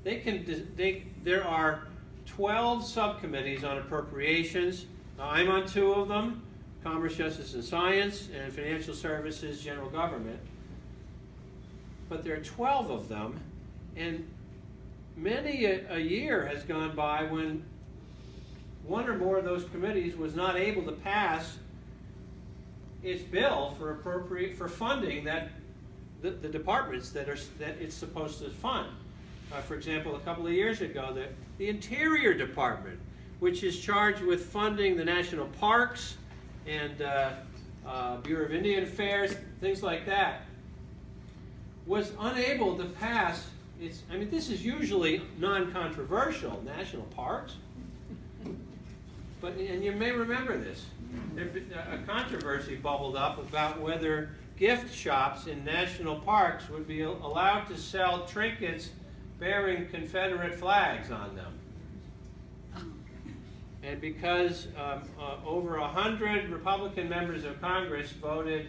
There are 12 subcommittees on appropriations. I'm on 2 of them, Commerce, Justice, and Science, and Financial Services, General Government. But there are 12 of them, and many a year has gone by when one or more of those committees was not able to pass its bill for funding the departments that it's supposed to fund. For example, a couple of years ago, the Interior Department, which is charged with funding the national parks and Bureau of Indian Affairs, things like that, was unable to pass its. I mean, this is usually non-controversial, national parks. And you may remember this. A controversy bubbled up about whether gift shops in national parks would be allowed to sell trinkets bearing Confederate flags on them. And because over 100 Republican members of Congress voted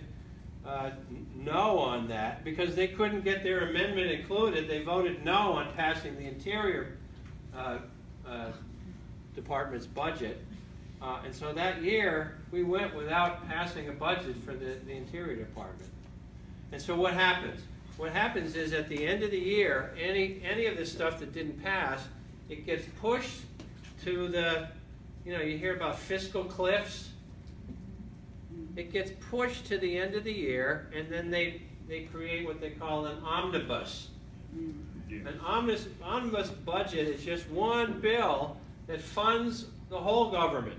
no on that, because they couldn't get their amendment included, they voted no on passing the Interior Department's budget. And so that year, we went without passing a budget for the Interior Department. And so what happens? What happens is at the end of the year, any of this stuff that didn't pass, it gets pushed to the, you hear about fiscal cliffs. It gets pushed to the end of the year, and then they create what they call an omnibus. An omnibus budget is just one bill that funds the whole government.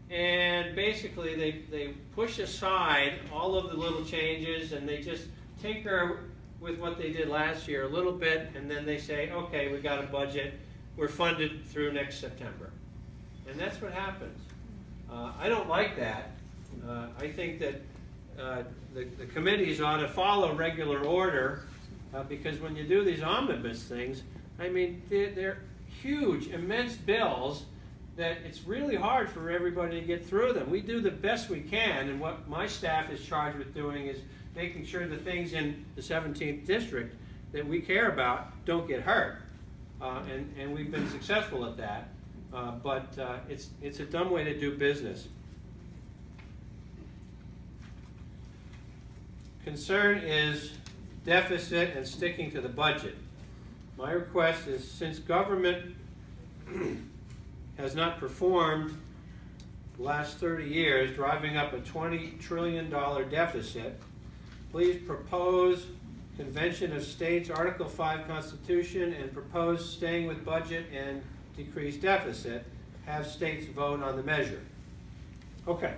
And basically, they push aside all of the little changes, and they just tinker with what they did last year a little bit, and then they say, okay, we got a budget, we're funded through next September. And that's what happens. I don't like that. I think that the committees ought to follow regular order, because when you do these omnibus things, I mean, they're huge, immense bills that it's really hard for everybody to get through them. We do the best we can, and what my staff is charged with doing is making sure the things in the 17th District that we care about don't get hurt. And we've been successful at that, but it's a dumb way to do business. Concern is deficit and sticking to the budget. My request is, since government has not performed the last 30 years, driving up a $20 trillion deficit, please propose Convention of States Article 5 Constitution and propose staying with budget and decreased deficit. Have states vote on the measure. Okay,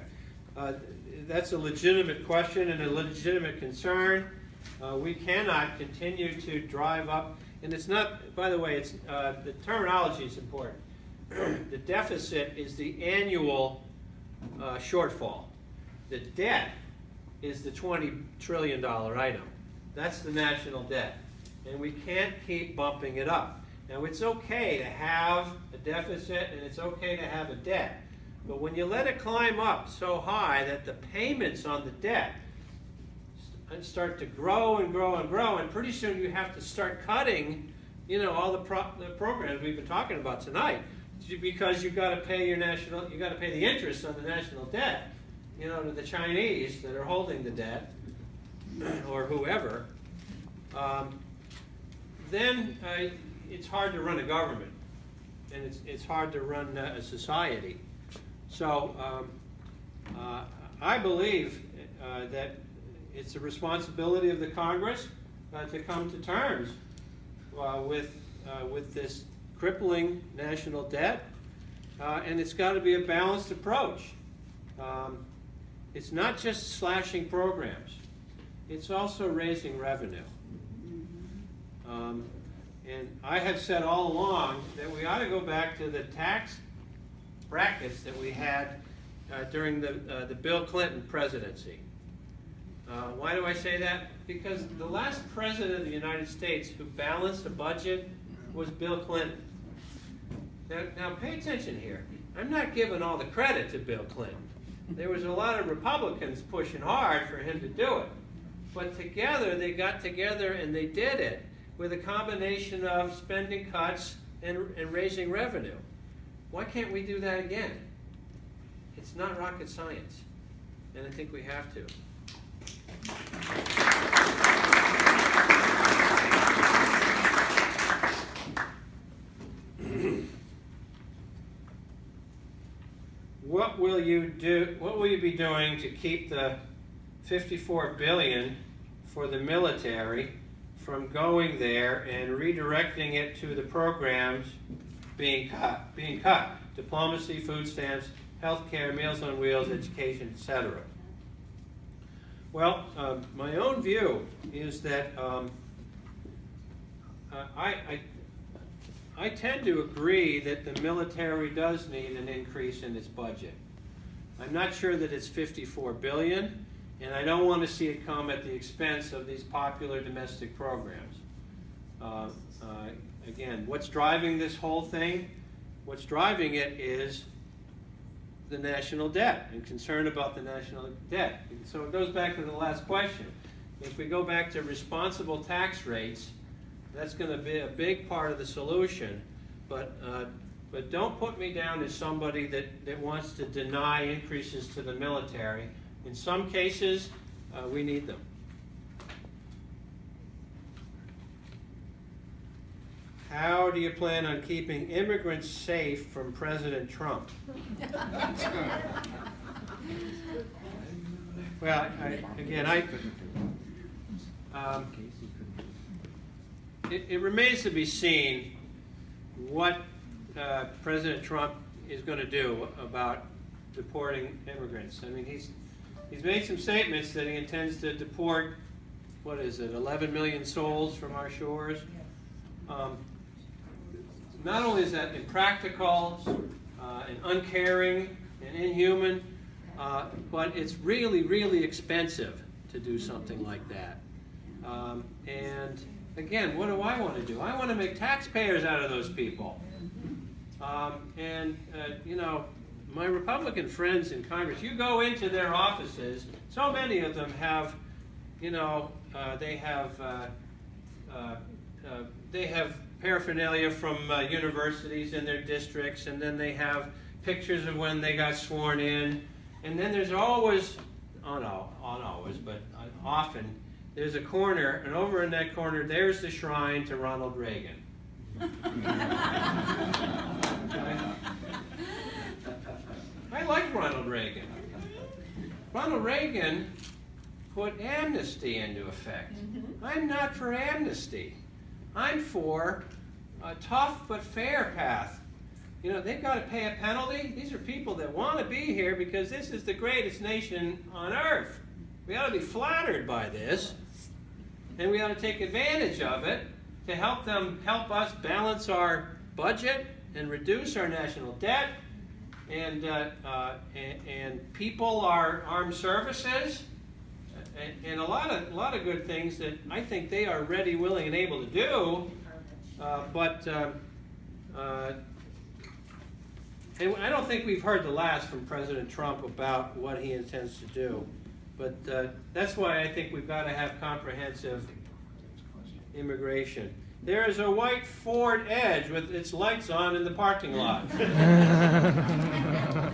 that's a legitimate question and a legitimate concern. We cannot continue to drive up, and it's not, by the way, it's the terminology is important. The deficit is the annual shortfall. The debt is the $20 trillion item. That's the national debt. And we can't keep bumping it up. Now, it's okay to have a deficit and it's okay to have a debt. But when you let it climb up so high that the payments on the debt start to grow and grow and grow, and pretty soon you have to start cutting, all the programs we've been talking about tonight, because you've got to pay you got to pay the interest on the national debt, to the Chinese that are holding the debt, or whoever. Then it's hard to run a government, and it's hard to run a society. So I believe that it's the responsibility of the Congress to come to terms with this crippling national debt, and it's got to be a balanced approach. It's not just slashing programs, it's also raising revenue. And I have said all along that we ought to go back to the tax brackets that we had during the Bill Clinton presidency. Why do I say that? Because the last president of the United States who balanced a budget was Bill Clinton. Now pay attention here. I'm not giving all the credit to Bill Clinton. There was a lot of Republicans pushing hard for him to do it. But together, they got together and they did it with a combination of spending cuts and raising revenue. Why can't we do that again? It's not rocket science, and I think we have to. What will you do? What will you be doing to keep the $54 billion for the military from going there and redirecting it to the programs being cut? Diplomacy, food stamps, healthcare, Meals on Wheels, education, etc. Well, my own view is that I tend to agree that the military does need an increase in its budget. I'm not sure that it's $54 billion, and I don't want to see it come at the expense of these popular domestic programs. Again, what's driving this whole thing? What's driving it is the national debt and concern about the national debt. So it goes back to the last question. If we go back to responsible tax rates, that's going to be a big part of the solution. But don't put me down as somebody that wants to deny increases to the military. In some cases, we need them. How do you plan on keeping immigrants safe from President Trump? Well, it remains to be seen what President Trump is going to do about deporting immigrants. I mean, he's made some statements that he intends to deport, 11 million souls from our shores. Not only is that impractical and uncaring and inhuman, but it's really, really expensive to do something like that. And again, what do I want to do? I want to make taxpayers out of those people. My Republican friends in Congress, you go into their offices, so many of them have, they have paraphernalia from universities in their districts, and then they have pictures of when they got sworn in, and then there's always, often, there's a corner, and over in that corner, there's the shrine to Ronald Reagan. I like Ronald Reagan. Ronald Reagan put amnesty into effect. I'm not for amnesty. I'm for a tough but fair path. They've got to pay a penalty. These are people that want to be here because this is the greatest nation on earth. We ought to be flattered by this, and we ought to take advantage of it to help us balance our budget and reduce our national debt, and people our armed services, and a lot of good things that I think they are ready, willing, and able to do. And I don't think we've heard the last from President Trump about what he intends to do. But that's why I think we've got to have comprehensive immigration. There is a white Ford Edge with its lights on in the parking lot.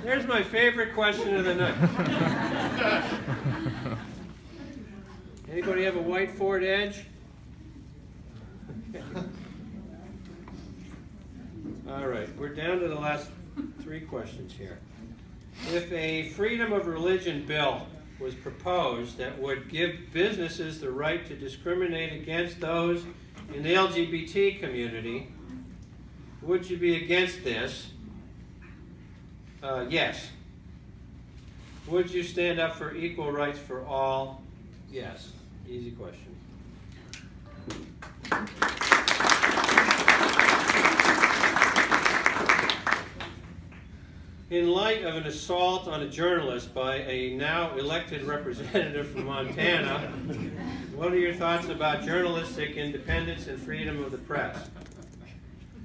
There's my favorite question of the night. Anybody have a white Ford Edge? All right, we're down to the last 3 questions here. If a freedom of religion bill was proposed that would give businesses the right to discriminate against those in the LGBT community, would you be against this? Yes. Would you stand up for equal rights for all? Yes. Easy question. In light of an assault on a journalist by a now elected representative from Montana, what are your thoughts about journalistic independence and freedom of the press?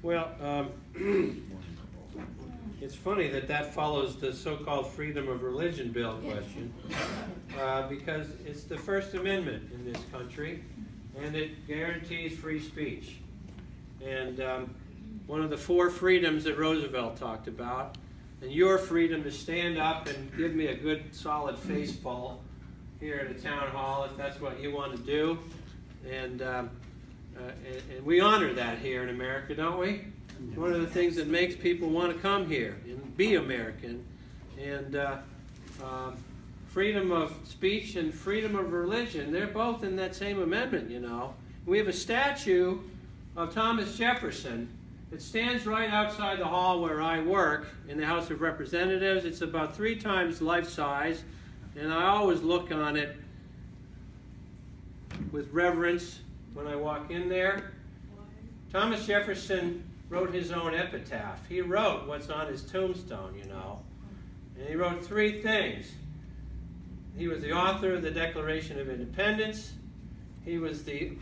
Well, it's funny that follows the so-called freedom of religion bill question, because it's the First Amendment in this country, and it guarantees free speech. And one of the 4 freedoms that Roosevelt talked about, and your freedom to stand up and give me a good solid faceful here at a town hall if that's what you want to do. And we honor that here in America, don't we? It's one of the things that makes people want to come here and be American. And freedom of speech and freedom of religion, they're both in that same amendment, you know. We have a statue of Thomas Jefferson. It stands right outside the hall where I work in the House of Representatives. It's about 3 times life size, and I always look on it with reverence when I walk in there. Thomas Jefferson wrote his own epitaph. He wrote what's on his tombstone, you know. And he wrote 3 things. He was the author of the Declaration of Independence. He was the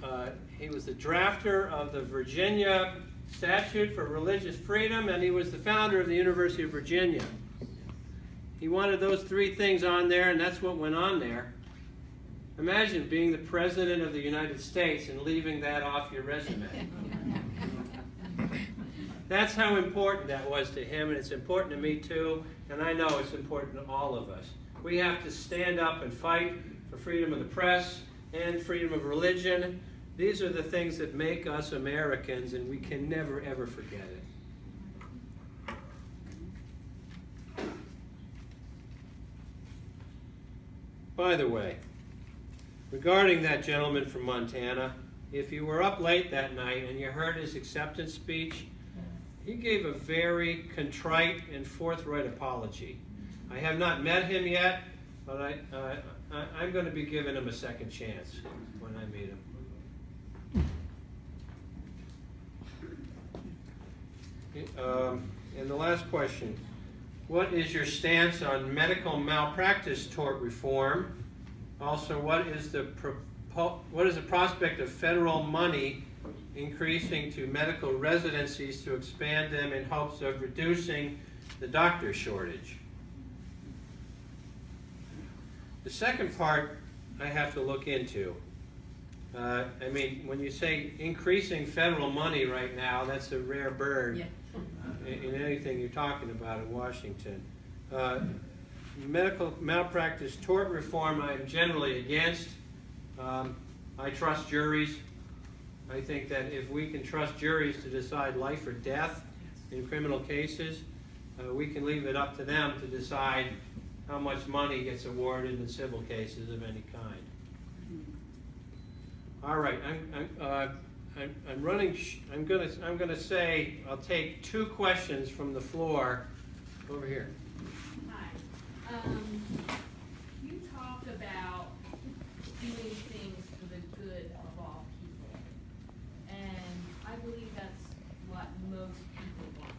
drafter of the Virginia Statute for Religious Freedom, and he was the founder of the University of Virginia. He wanted those 3 things on there, and that's what went on there. Imagine being the President of the United States and leaving that off your resume. That's how important that was to him, and it's important to me too, and I know it's important to all of us. We have to stand up and fight for freedom of the press and freedom of religion. These are the things that make us Americans, and we can never, ever forget it. By the way, regarding that gentleman from Montana, if you were up late that night and you heard his acceptance speech, he gave a very contrite and forthright apology. I have not met him yet, but I'm going to be giving him a second chance when I meet him. And the last question, what is your stance on medical malpractice tort reform? Also, what is the prospect of federal money increasing to medical residencies to expand them in hopes of reducing the doctor shortage? The second part I have to look into. I mean, when you say increasing federal money right now, that's a rare bird. Yeah. In anything you're talking about in Washington. Medical malpractice tort reform I'm generally against. I trust juries. I think that if we can trust juries to decide life or death in criminal cases, we can leave it up to them to decide how much money gets awarded in civil cases of any kind. All right, I'm running. I'm gonna say I'll take 2 questions from the floor over here. Hi. You talked about doing things for the good of all people, and I believe that's what most people want.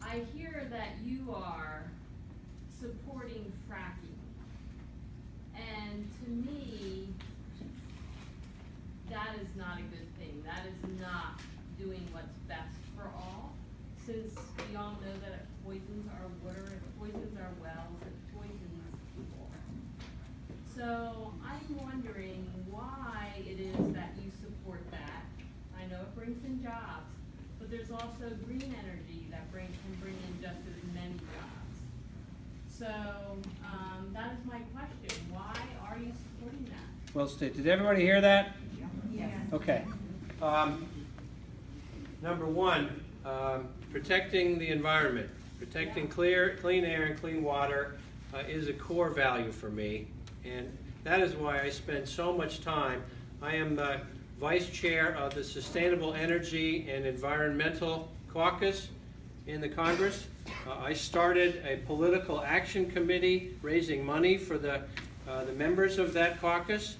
I hear that you are supporting fracking, and to me, that is not a good thing. That is not doing what's best for all, since we all know that it poisons our water, it poisons our wells, it poisons So I'm wondering why it is that you support that. I know it brings in jobs, but there's also green energy that can bring in just as many jobs. So that is my question. Why are you supporting that? Well stated. Did everybody hear that? Yes. Okay. Number one, protecting the environment, protecting clean air and clean water is a core value for me, and that is why I spend so much time. I am vice chair of the Sustainable Energy and Environmental Caucus in the Congress. I started a political action committee raising money for the members of that caucus.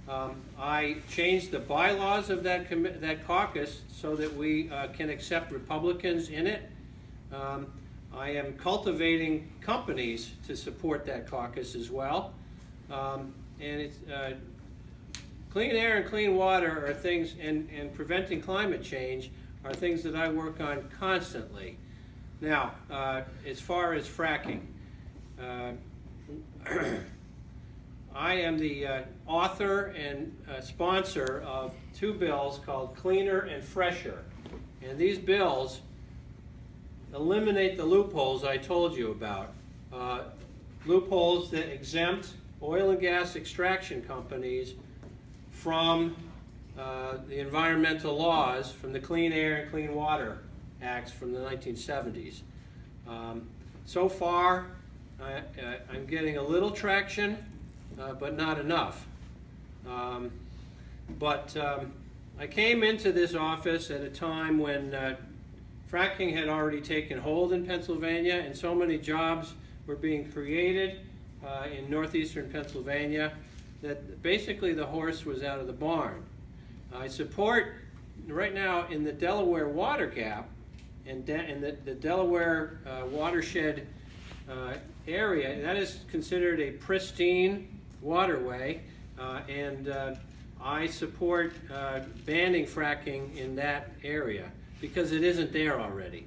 I changed the bylaws of that caucus so that we can accept Republicans in it. I am cultivating companies to support that caucus as well. And it's clean air and clean water are things, and preventing climate change are things that I work on constantly. Now, as far as fracking, I am the author and sponsor of two bills called Cleaner and Fresher. And these bills eliminate the loopholes I told you about. Loopholes that exempt oil and gas extraction companies from the environmental laws, from the Clean Air and Clean Water Acts from the 1970s. So far, I'm getting a little traction, but not enough. I came into this office at a time when fracking had already taken hold in Pennsylvania, and so many jobs were being created in northeastern Pennsylvania that basically the horse was out of the barn. I support, right now, in the Delaware water gap, and the Delaware watershed area, that is considered a pristine waterway, and I support banning fracking in that area because it isn't there already.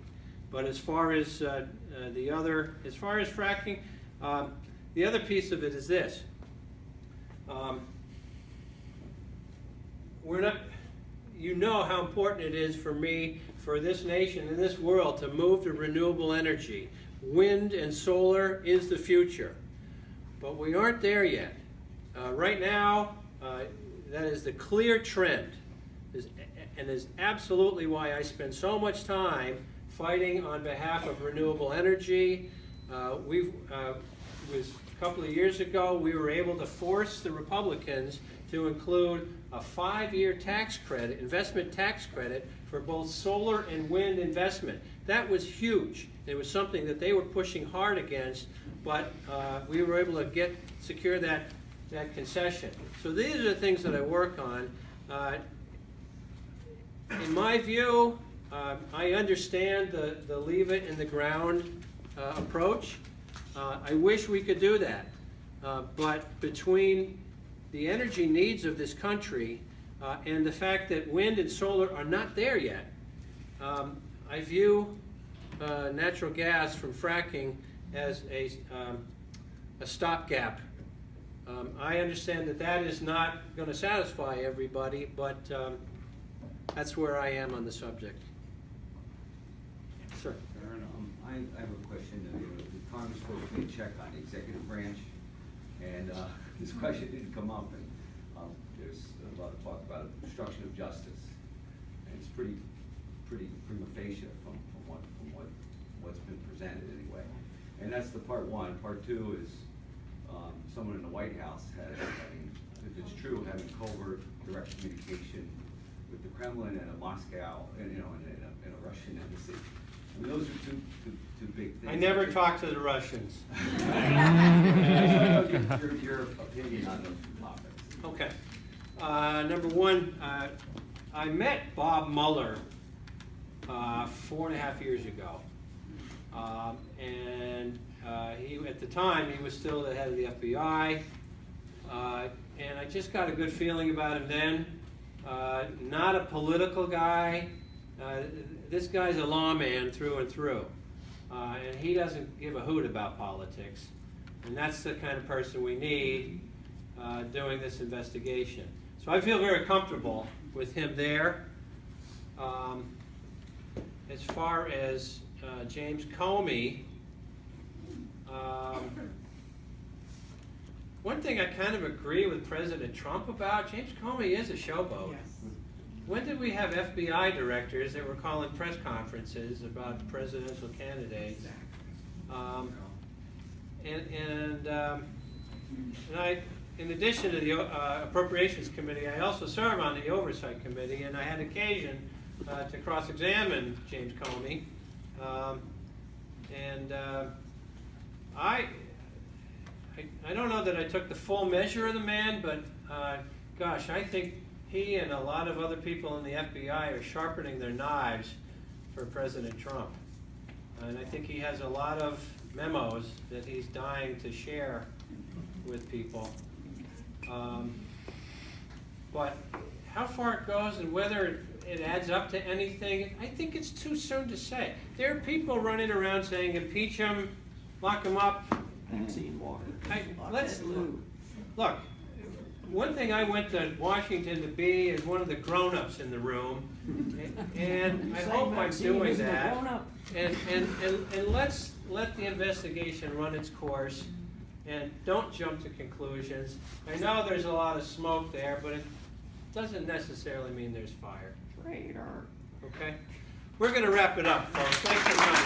But as far as fracking, the other piece of it is this: you know how important it is for me, for this nation and this world, to move to renewable energy. Wind and solar is the future, but we aren't there yet. Right now, that is the clear trend, and is absolutely why I spend so much time fighting on behalf of renewable energy. It was a couple of years ago, we were able to force the Republicans to include a 5-year tax credit, investment tax credit, for both solar and wind investment. That was huge. It was something that they were pushing hard against, but we were able to secure that concession. So these are the things that I work on. In my view, I understand the leave it in the ground approach. I wish we could do that. But between the energy needs of this country and the fact that wind and solar are not there yet, I view natural gas from fracking as a stopgap. I understand that is not going to satisfy everybody, but that's where I am on the subject. Sir. I have a question. The Congress supposed to be a check on the executive branch, and this question didn't come up, and there's a lot of talk about obstruction of justice, and it's pretty prima facie from what's been presented anyway. And that's the part one. Part two is someone in the White House has, if it's true, having covert direct communication with the Kremlin and a Moscow, and in a Russian embassy. I mean, those are two big things. I never talked to the Russians. Your opinion on those two topics. Okay. Number one, I met Bob Mueller 4.5 years ago. And at the time, he was still the head of the FBI. And I just got a good feeling about him then. Not a political guy. This guy's a lawman through and through. And he doesn't give a hoot about politics. And that's the kind of person we need. doing this investigation. So I feel very comfortable with him there. As far as James Comey, one thing I kind of agree with President Trump about, James Comey is a showboat. When did we have FBI directors that were calling press conferences about presidential candidates? And I, in addition to the Appropriations Committee, I also serve on the Oversight Committee, and I had occasion to cross-examine James Comey. I don't know that I took the full measure of the man, but gosh, I think he and a lot of other people in the FBI are sharpening their knives for President Trump. And I think he has a lot of memos that he's dying to share with people. But how far it goes and whether it adds up to anything, I think it's too soon to say. There are people running around saying impeach him, lock him up. Vaccine water. Look, one thing I went to Washington to be is one of the grown-ups in the room, and I hope I'm doing that. And let's let the investigation run its course, and don't jump to conclusions. I know there's a lot of smoke there, but it doesn't necessarily mean there's fire. Radar. Okay? We're going to wrap it up, folks. Thanks for coming.